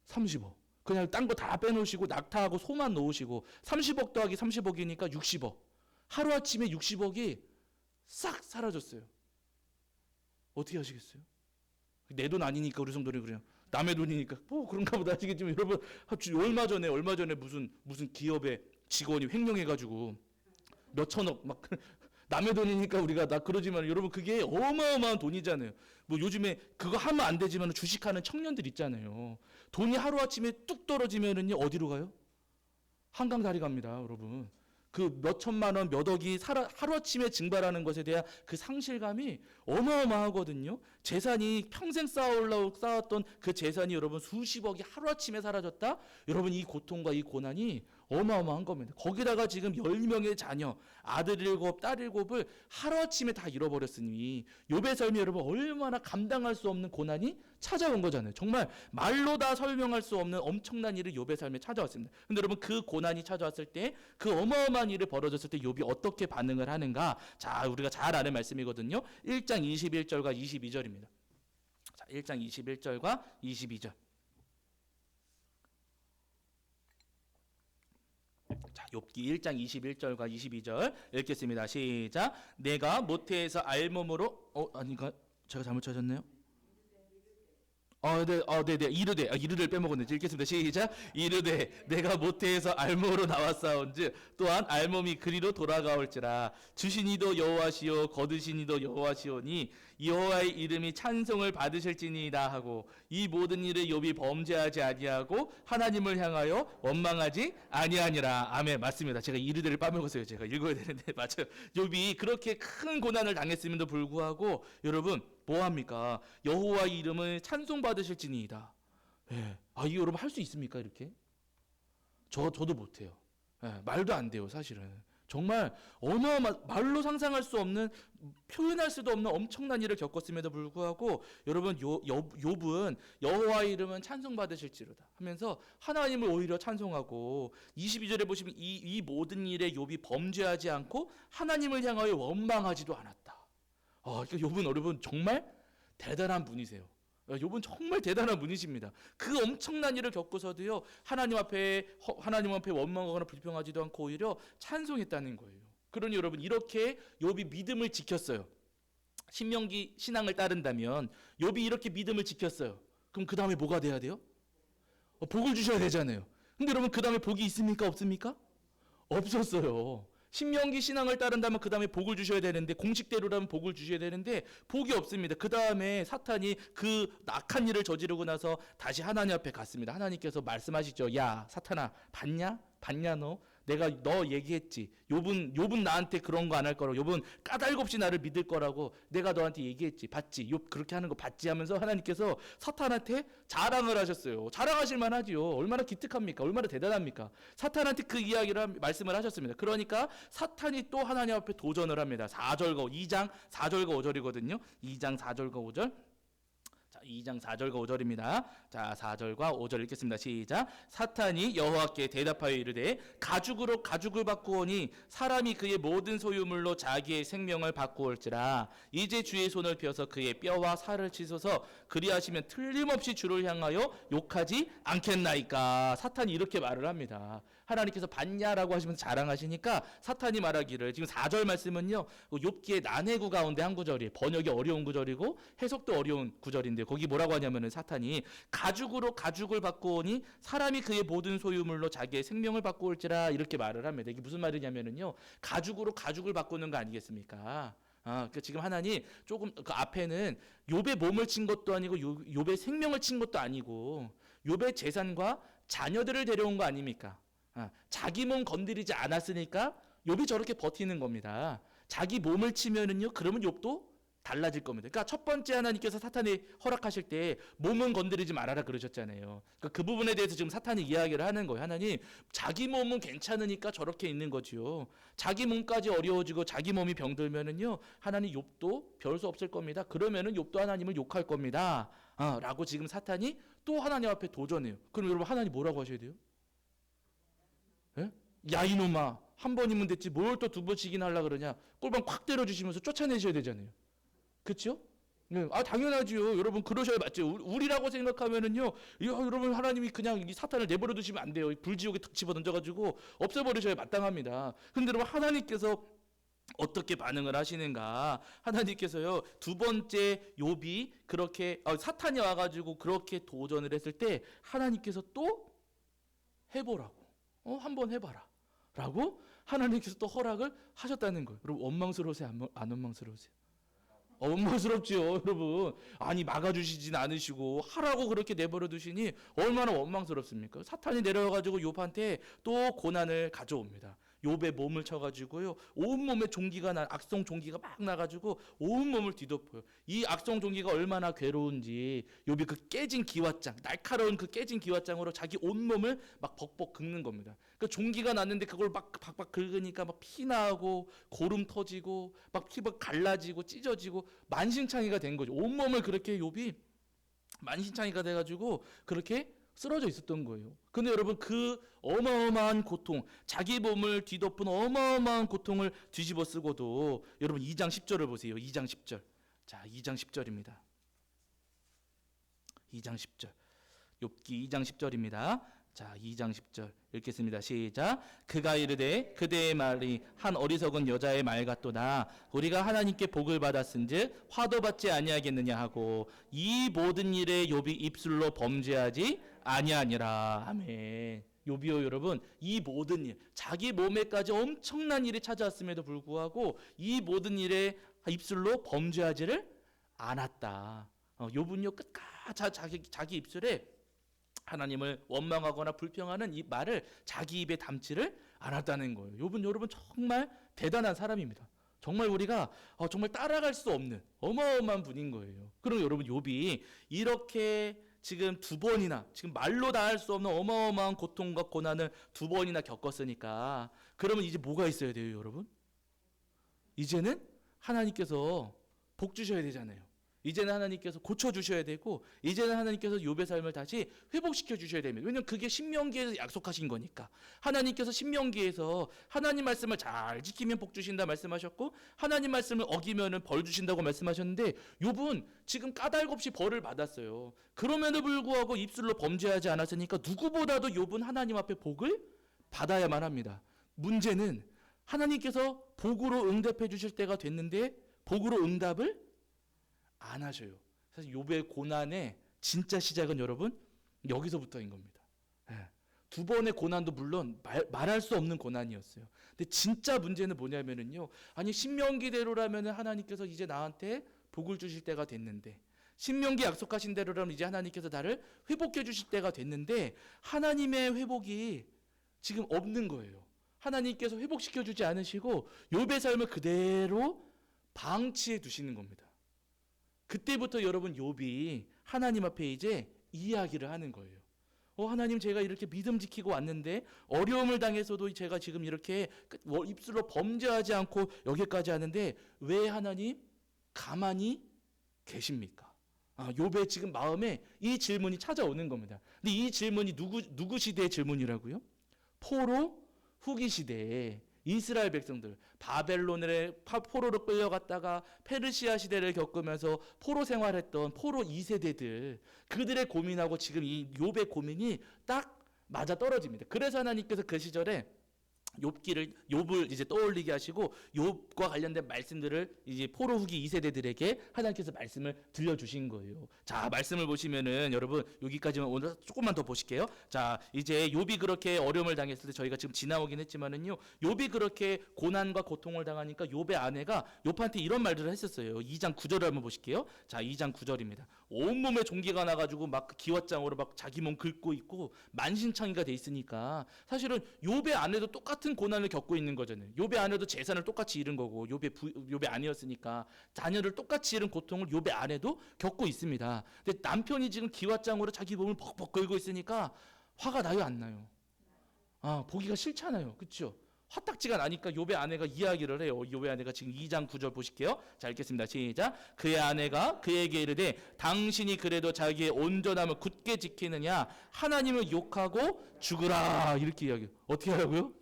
30억. 그냥 딴 거 다 빼놓으시고 낙타하고 소만 놓으시고 30억 더하기 30억이니까 60억. 하루아침에 60억이 싹 사라졌어요. 어떻게 하시겠어요? 내 돈 아니니까 우리 성도님 그래요. 남의 돈이니까 뭐 그런가 보다 하시겠지만, 여러분 얼마 전에 무슨 기업의 직원이 횡령해가지고 몇 천억 막 남의 돈이니까 우리가 나 그러지만 여러분 그게 어마어마한 돈이잖아요. 뭐 요즘에 그거 하면 안 되지만 주식하는 청년들 있잖아요. 돈이 하루아침에 뚝 떨어지면은요 어디로 가요? 한강 다리 갑니다, 여러분. 그 몇 천만 원, 몇 억이 하루아침에 증발하는 것에 대한 그 상실감이 어마어마하거든요. 재산이 평생 쌓았던 그 재산이 여러분 수십억이 하루아침에 사라졌다? 여러분 이 고통과 이 고난이 어마어마한 겁니다. 거기다가 지금 10명의 자녀, 아들 7, 딸 7을 하루아침에 다 잃어버렸으니 욥의 삶이 여러분 얼마나 감당할 수 없는 고난이 찾아온 거잖아요. 정말 말로 다 설명할 수 없는 엄청난 일이 욥의 삶에 찾아왔습니다. 근데 여러분 그 고난이 찾아왔을 때, 그 어마어마한 일이 벌어졌을 때 욥이 어떻게 반응을 하는가? 자, 우리가 잘 아는 말씀이거든요. 1장 21절과 22절입니다. 자, 1장 21절과 22절. 자, 욥기 1장 21절과 22절 읽겠습니다. 시작. 내가 모태에서 알몸으로 아닌가? 제가 잘못 찾았네요. 네. 이르되 빼먹었네. 읽겠습니다. 시작. 이르되 내가 모태에서 알몸으로 나왔사온즉 또한 알몸이 그리로 돌아가올지라. 주시니도 여호와시요 거두시니도 여호와시오니 여호와의 이름이 찬송을 받으실지니이다 하고 이 모든 일을 욥이 범죄하지 아니하고 하나님을 향하여 원망하지 아니하니라. 아멘. 맞습니다. 제가 이르되를 빼먹었어요. 제가 읽어야 되는데 맞아요. 욥이 그렇게 큰 고난을 당했음에도 불구하고 여러분 뭐합니까? 여호와의 이름을 찬송 받으실지니이다. 예. 이거 여러분 할 수 있습니까? 이렇게? 저도 못해요. 예. 말도 안 돼요, 사실은. 정말 말로 상상할 수 없는, 표현할 수도 없는 엄청난 일을 겪었음에도 불구하고 여러분 욥은 여호와의 이름은 찬송 받으실지로다 하면서 하나님을 오히려 찬송하고 22절에 보시면 이 모든 일에 욥이 범죄하지 않고 하나님을 향하여 원망하지도 않았다. 그러니까 욥은 여러분 정말 대단한 분이세요. 욥은 정말 대단한 분이십니다. 그 엄청난 일을 겪고서도요 하나님 앞에 원망하거나 불평하지도 않고 오히려 찬송했다는 거예요. 그러니 여러분 이렇게 욥이 믿음을 지켰어요. 신명기 신앙을 따른다면 욥이 이렇게 믿음을 지켰어요. 그럼 그 다음에 뭐가 돼야 돼요? 복을 주셔야 되잖아요. 근데 여러분 그 다음에 복이 있습니까? 없습니까? 없었어요. 신명기 신앙을 따른다면 그 다음에 복을 주셔야 되는데, 공식대로라면 복을 주셔야 되는데 복이 없습니다. 그 다음에 사탄이 그 악한 일을 저지르고 나서 다시 하나님 앞에 갔습니다. 하나님께서 말씀하시죠. 야 사탄아, 봤냐 너? 내가 너 얘기했지. 욥은 나한테 그런 거 안 할 거라고. 욥은 까닭없이 나를 믿을 거라고 내가 너한테 얘기했지. 봤지? 욥 그렇게 하는 거 봤지? 하면서 하나님께서 사탄한테 자랑을 하셨어요. 자랑하실 만하지요. 얼마나 기특합니까? 얼마나 대단합니까? 사탄한테 그 이야기를 말씀을 하셨습니다. 그러니까 사탄이 또 하나님 앞에 도전을 합니다. 2장 4절과 5절이거든요. 2장 4절과 5절. 2장 4절과 5절입니다. 자, 4절과 5절 읽겠습니다. 시작. 사탄이 여호와께 대답하여 이르되 가죽으로 가죽을 바꾸오니 사람이 그의 모든 소유물로 자기의 생명을 바꾸올지라. 이제 주의 손을 펴서 그의 뼈와 살을 치소서. 그리하시면 틀림없이 주를 향하여 욕하지 않겠나이까. 사탄이 이렇게 말을 합니다. 하나님께서 봤냐라고 하시면서 자랑하시니까 사탄이 말하기를, 지금 4절 말씀은요 욥기의 난해구 가운데 한 구절이에요. 번역이 어려운 구절이고 해석도 어려운 구절인데 거기 뭐라고 하냐면은 사탄이 가죽으로 가죽을 바꾸오니 사람이 그의 모든 소유물로 자기의 생명을 바꾸올지라 이렇게 말을 합니다. 이게 무슨 말이냐면은요 가죽으로 가죽을 바꾸는 거 아니겠습니까? 그러니까 지금 하나님 조금 그 앞에는 욥의 몸을 친 것도 아니고 욥의 생명을 친 것도 아니고 욥의 재산과 자녀들을 데려온 거 아닙니까? 자기 몸 건드리지 않았으니까 욥이 저렇게 버티는 겁니다. 자기 몸을 치면은요 그러면 욥도 달라질 겁니다. 그러니까 첫 번째 하나님께서 사탄이 허락하실 때 몸은 건드리지 말아라 그러셨잖아요. 그러니까 그 부분에 대해서 지금 사탄이 이야기를 하는 거예요. 하나님 자기 몸은 괜찮으니까 저렇게 있는 거지요. 자기 몸까지 어려워지고 자기 몸이 병들면은요 하나님 욥도 별 수 없을 겁니다. 그러면은 욥도 하나님을 욕할 겁니다. 라고 지금 사탄이 또 하나님 앞에 도전해요. 그럼 여러분 하나님 뭐라고 하셔야 돼요? 예? 야 이놈아, 한 번이면 됐지 뭘 또 두 번씩이나 하려고 그러냐. 꼴방 콱 때려주시면서 쫓아내셔야 되잖아요. 그렇죠? 네. 당연하지요. 여러분 그러셔야 맞죠. 우리라고 생각하면은요 여러분 하나님이 그냥 이 사탄을 내버려 두시면 안 돼요. 불지옥에 탁 집어 던져가지고 없애버리셔야 마땅합니다. 근데 여러분 하나님께서 어떻게 반응을 하시는가? 하나님께서요 두 번째 욥이 그렇게 사탄이 와가지고 그렇게 도전을 했을 때 하나님께서 또 해보라고 한번 해봐라 라고 하나님께서 또 허락을 하셨다는 거예요. 여러분 원망스러우세요? 안 원망스러우세요? 원망스럽지요 여러분. 아니 막아주시진 않으시고 하라고 그렇게 내버려 두시니 얼마나 원망스럽습니까? 사탄이 내려와가지고 욥한테 또 고난을 가져옵니다. 욥의 몸을 쳐가지고요 온몸에 종기가 악성 종기가 막 나가지고 온몸을 뒤덮어요. 이 악성 종기가 얼마나 괴로운지 욥이 그 깨진 기왓장, 날카로운 그 깨진 기왓장으로 자기 온몸을 막 벅벅 긁는 겁니다. 그 종기가 났는데 그걸 막 박박 긁으니까 막 피 나고 고름 터지고 막 피 막 갈라지고 찢어지고 만신창이가 된 거죠. 온몸을 그렇게 욥이 만신창이가 돼가지고 그렇게 쓰러져 있었던 거예요. 근데 여러분 그 어마어마한 고통, 자기 몸을 뒤덮은 어마어마한 고통을 뒤집어 쓰고도 여러분 2장 10절을 보세요. 2장 10절. 자, 2장 10절입니다. 2장 10절. 욥기 2장 10절입니다. 자, 2장 10절 읽겠습니다. 시작. 그가 이르되 그대의 말이 한 어리석은 여자의 말 같도다. 우리가 하나님께 복을 받았은즉 화도 받지 아니하겠느냐 하고 이 모든 일에 욥이 입술로 범죄하지 아니하니라. 아멘. 욥이요 여러분, 이 모든 일, 자기 몸에까지 엄청난 일이 찾아왔음에도 불구하고 이 모든 일에 입술로 범죄하지를 않았다. 욥은요 끝까지 자기 입술에 하나님을 원망하거나 불평하는 이 말을 자기 입에 담지를 않았다는 거예요. 욥은 여러분 정말 대단한 사람입니다. 정말 우리가 정말 따라갈 수 없는 어마어마한 분인 거예요. 그럼 여러분 욥이 이렇게 지금 두 번이나 지금 말로 다 할 수 없는 어마어마한 고통과 고난을 두 번이나 겪었으니까 그러면 이제 뭐가 있어야 돼요, 여러분? 이제는 하나님께서 복 주셔야 되잖아요. 이제는 하나님께서 고쳐주셔야 되고 이제는 하나님께서 욥의 삶을 다시 회복시켜 주셔야 됩니다. 왜냐하면 그게 신명기에서 약속하신 거니까. 하나님께서 신명기에서 하나님 말씀을 잘 지키면 복 주신다 말씀하셨고 하나님 말씀을 어기면 벌 주신다고 말씀하셨는데 욥은 지금 까닭없이 벌을 받았어요. 그럼에도 불구하고 입술로 범죄하지 않았으니까 누구보다도 욥은 하나님 앞에 복을 받아야만 합니다. 문제는 하나님께서 복으로 응답해 주실 때가 됐는데 복으로 응답을 안 하셔요. 사실 욥의 고난의 진짜 시작은 여러분 여기서부터인 겁니다. 두 번의 고난도 물론 말할 수 없는 고난이었어요. 근데 진짜 문제는 뭐냐면은요. 아니 신명기대로라면 하나님께서 이제 나한테 복을 주실 때가 됐는데 신명기 약속하신 대로라면 이제 하나님께서 나를 회복해 주실 때가 됐는데 하나님의 회복이 지금 없는 거예요. 하나님께서 회복시켜 주지 않으시고 욥의 삶을 그대로 방치해 두시는 겁니다. 그때부터 여러분 욥이 하나님 앞에 이제 이야기를 하는 거예요. 하나님 제가 이렇게 믿음 지키고 왔는데 어려움을 당해서도 제가 지금 이렇게 입술로 범죄하지 않고 여기까지 하는데 왜 하나님 가만히 계십니까? 욥의 지금 마음에 이 질문이 찾아오는 겁니다. 근데 이 질문이 누구 시대의 질문이라고요? 포로 후기 시대에 이스라엘 백성들 바벨론의 포로로 끌려갔다가 페르시아 시대를 겪으면서 포로 생활했던 포로 2세대들 그들의 고민하고 지금 이 욥의 고민이 딱 맞아 떨어집니다. 그래서 하나님께서 그 시절에 욥을 이제 떠올리게 하시고 욥과 관련된 말씀들을 이제 포로 후기 2세대들에게 하나님께서 말씀을 들려주신 거예요. 자, 말씀을 보시면은 여러분 여기까지만 오늘 조금만 더 보실게요. 자, 이제 욥이 그렇게 어려움을 당했을 때 저희가 지금 지나오긴 했지만은요, 욥이 그렇게 고난과 고통을 당하니까 욥의 아내가 욥한테 이런 말들을 했었어요. 2장 9절을 한번 보실게요. 자, 2장 9절입니다. 온몸에 종기가 나가지고 막 기왓장으로 막 자기 몸 긁고 있고 만신창이가 돼 있으니까 사실은 욥의 아내도 똑같은 고난을 겪고 있는 거잖아요. 욥의 아내도 재산을 똑같이 잃은 거고 욥의 아내였으니까 자녀를 똑같이 잃은 고통을 욥의 아내도 겪고 있습니다. 근데 남편이 지금 기왓장으로 자기 몸을 벅벅 긁고 있으니까 화가 나요, 안 나요? 보기가 싫잖아요. 그렇죠? 화딱지가 나니까 욥의 아내가 이야기를 해요. 욥의 아내가 지금 2장 9절 보실게요. 자, 읽겠습니다. 시작. 그의 아내가 그에게 이르되 당신이 그래도 자기의 온전함을 굳게 지키느냐 하나님을 욕하고 죽으라 이렇게 이야기해요. 어떻게 하라고요?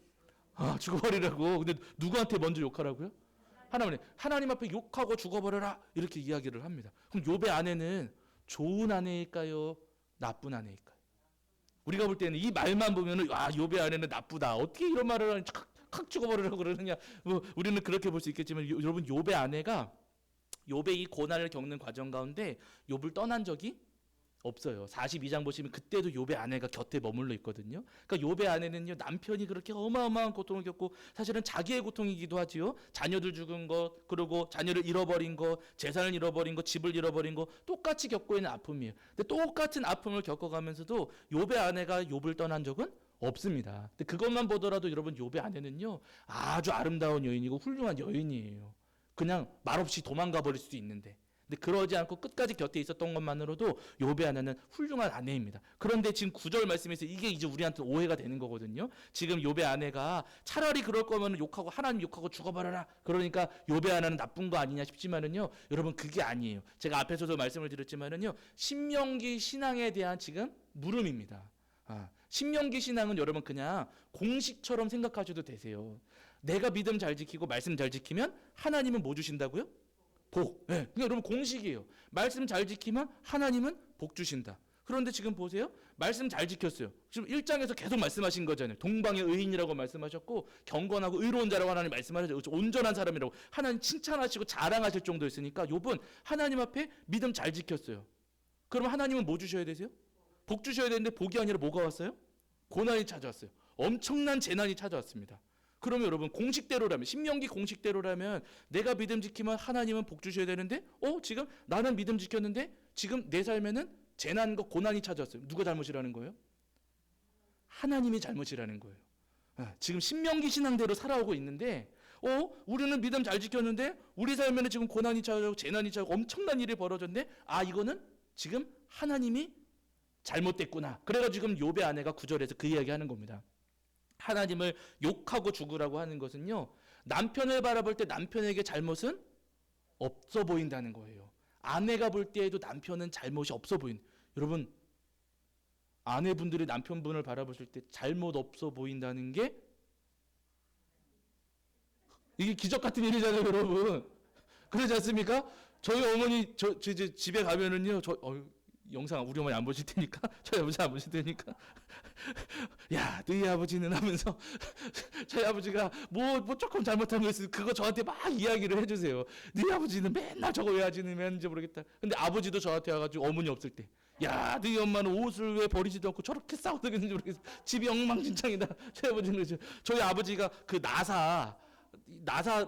죽어버리라고. 근데 누구한테 먼저 욕하라고요? 하나님 앞에 욕하고 죽어버려라 이렇게 이야기를 합니다. 그럼 욥의 아내는 좋은 아내일까요? 나쁜 아내일까요? 우리가 볼 때는 이 말만 보면은 욥의 아내는 나쁘다. 어떻게 이런 말을 하니 칵 죽어버리라고 그러느냐. 우리는 그렇게 볼 수 있겠지만 여러분 욥의 아내가 욥의 이 고난을 겪는 과정 가운데 욥을 떠난 적이 없어요. 42장 보시면 그때도 욥의 아내가 곁에 머물러 있거든요. 그러니까 욥의 아내는요, 남편이 그렇게 어마어마한 고통을 겪고 사실은 자기의 고통이기도 하지요. 자녀들 죽은 것, 그리고 자녀를 잃어버린 것, 재산을 잃어버린 것, 집을 잃어버린 것 똑같이 겪고 있는 아픔이에요. 근데 똑같은 아픔을 겪어가면서도 욥의 아내가 욥을 떠난 적은 없습니다. 근데 그것만 보더라도 여러분 욥의 아내는요 아주 아름다운 여인이고 훌륭한 여인이에요. 그냥 말없이 도망가 버릴 수도 있는데, 근데 그러지 않고 끝까지 곁에 있었던 것만으로도 욥의 아내는 훌륭한 아내입니다. 그런데 지금 9절 말씀에서 이게 이제 우리한테 오해가 되는 거거든요. 지금 욥의 아내가 차라리 그럴 거면 욕하고 하나님 욕하고 죽어버려라, 그러니까 욥의 아내는 나쁜 거 아니냐 싶지만은요 여러분 그게 아니에요. 제가 앞에서도 말씀을 드렸지만은요 신명기 신앙에 대한 지금 물음입니다. 신명기 신앙은 여러분 그냥 공식처럼 생각하셔도 되세요. 내가 믿음 잘 지키고 말씀 잘 지키면 하나님은 뭐 주신다고요? 복. 네. 그러니까 여러분 공식이에요. 말씀 잘 지키면 하나님은 복 주신다. 그런데 지금 보세요. 말씀 잘 지켰어요. 지금 1장에서 계속 말씀하신 거잖아요. 동방의 의인이라고 말씀하셨고 경건하고 의로운 자라고 하나님 말씀하셨죠. 온전한 사람이라고 하나님 칭찬하시고 자랑하실 정도였으니까 욥은 하나님 앞에 믿음 잘 지켰어요. 그럼 하나님은 뭐 주셔야 되세요? 복 주셔야 되는데 복이 아니라 뭐가 왔어요? 고난이 찾아왔어요. 엄청난 재난이 찾아왔습니다. 그러면 여러분 공식대로라면, 신명기 공식대로라면 내가 믿음 지키면 하나님은 복 주셔야 되는데 지금 나는 믿음 지켰는데 지금 내 삶에는 재난과 고난이 찾아왔어요. 누가 잘못이라는 거예요? 하나님이 잘못이라는 거예요. 지금 신명기 신앙대로 살아오고 있는데 우리는 믿음 잘 지켰는데 우리 삶에는 지금 고난이 찾아오고 재난이 찾아오고 엄청난 일이 벌어졌는데 이거는 지금 하나님이 잘못됐구나. 그래가지고 지금 욥의 아내가 9절에서 그 이야기하는 겁니다. 하나님을 욕하고 죽으라고 하는 것은요 남편을 바라볼 때 남편에게 잘못은 없어 보인다는 거예요. 아내가 볼 때에도 남편은 잘못이 없어 보인. 여러분 아내분들이 남편분을 바라보실 때 잘못 없어 보인다는 게 이게 기적 같은 일이잖아요, 여러분. 그러지 않습니까? 저희 어머니 저 이제 집에 가면은요 영상 우리 어머니 안 보실 테니까 저희 아버지 안 보실 테니까 야 너희 아버지는 하면서 저희 아버지가 뭐 조금 잘못한 거 있으면 그거 저한테 막 이야기를 해주세요. 너희 아버지는 맨날 저거 왜 하지는지 모르겠다. 근데 아버지도 저한테 와가지고 어머니 없을 때 야 너희 엄마는 옷을 왜 버리지도 않고 저렇게 싸우는지 모르겠어. 집이 엉망진창이다. 저희 아버지는 저희 아버지가 그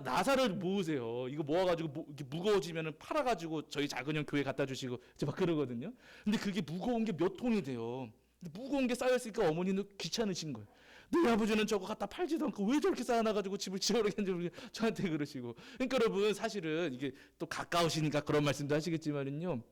나사를 모으세요. 이거 모아가지고 이렇게 무거워지면은 팔아가지고 저희 작은 형 교회 갖다 주시고 이제 막 그러거든요. 근데 그게 무거운 게 몇 톤이 돼요. 근데 무거운 게 쌓였으니까 어머니는 귀찮으신 거예요. 너희 아버지는 저거 갖다 팔지도 않고 왜 저렇게 쌓아놔가지고 집을 지어오게 했는지 저한테 그러시고. 그러니까 여러분 사실은 이게 또 가까우시니까 그런 말씀도 하시겠지만은요.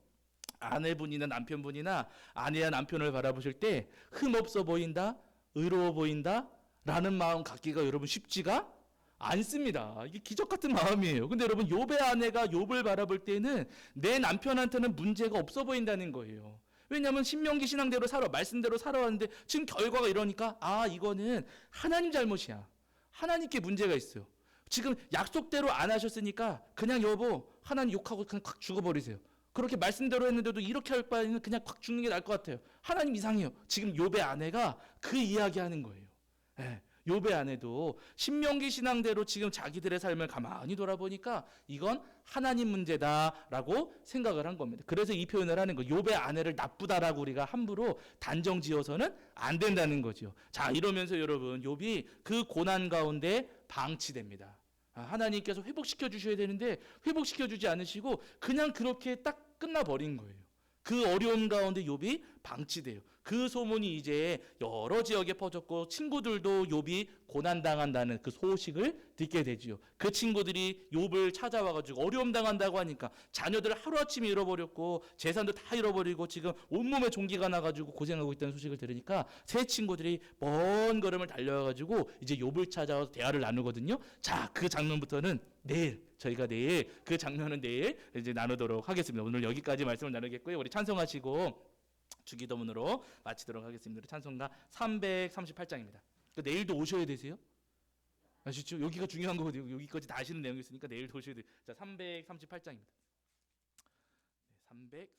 아내분이나 남편분이나 아내야 남편을 바라보실 때 흠없어 보인다, 의로워 보인다 라는 마음 갖기가 여러분 쉽지가 않습니다. 이게 기적 같은 마음이에요. 근데 여러분 욥의 아내가 욥을 바라볼 때는 내 남편한테는 문제가 없어 보인다는 거예요. 왜냐하면 신명기 신앙대로 말씀대로 살아왔는데 지금 결과가 이러니까 이거는 하나님 잘못이야. 하나님께 문제가 있어요. 지금 약속대로 안 하셨으니까 그냥 여보 하나님 욕하고 그냥 콱 죽어버리세요. 그렇게 말씀대로 했는데도 이렇게 할 바에는 그냥 콱 죽는 게 나을 것 같아요. 하나님 이상해요. 지금 욥의 아내가 그 이야기하는 거예요. 욥의 아내도 신명기 신앙대로 지금 자기들의 삶을 가만히 돌아보니까 이건 하나님 문제다라고 생각을 한 겁니다. 그래서 이 표현을 하는 거예요. 욥의 아내를 나쁘다라고 우리가 함부로 단정지어서는 안 된다는 거죠. 자, 이러면서 여러분 욥이 그 고난 가운데 방치됩니다. 하나님께서 회복시켜 주셔야 되는데 회복시켜 주지 않으시고 그냥 그렇게 딱 끝나버린 거예요. 그 어려운 가운데 욥이 방치돼요. 그 소문이 이제 여러 지역에 퍼졌고 친구들도 욥이 고난당한다는 그 소식을 듣게 되지요. 그 친구들이 욥을 찾아와가지고 어려움 당한다고 하니까 자녀들을 하루아침에 잃어버렸고 재산도 다 잃어버리고 지금 온몸에 종기가 나가지고 고생하고 있다는 소식을 들으니까 세 친구들이 먼 걸음을 달려와가지고 이제 욥을 찾아와서 대화를 나누거든요. 자, 그 장면부터는 저희가 내일 그 장면은 내일 이제 나누도록 하겠습니다. 오늘 여기까지 말씀을 나누겠고요. 우리 찬송하시고 주기도문으로 마치도록 하겠습니다. 찬송가 338장입니다. 그러니까 내일도 오셔야 되세요. 아시죠? 여기가 중요한 거거든요. 여기까지 다 아시는 내용이 있으니까 내일도 오셔야 돼요. 자, 338장입니다. 338장.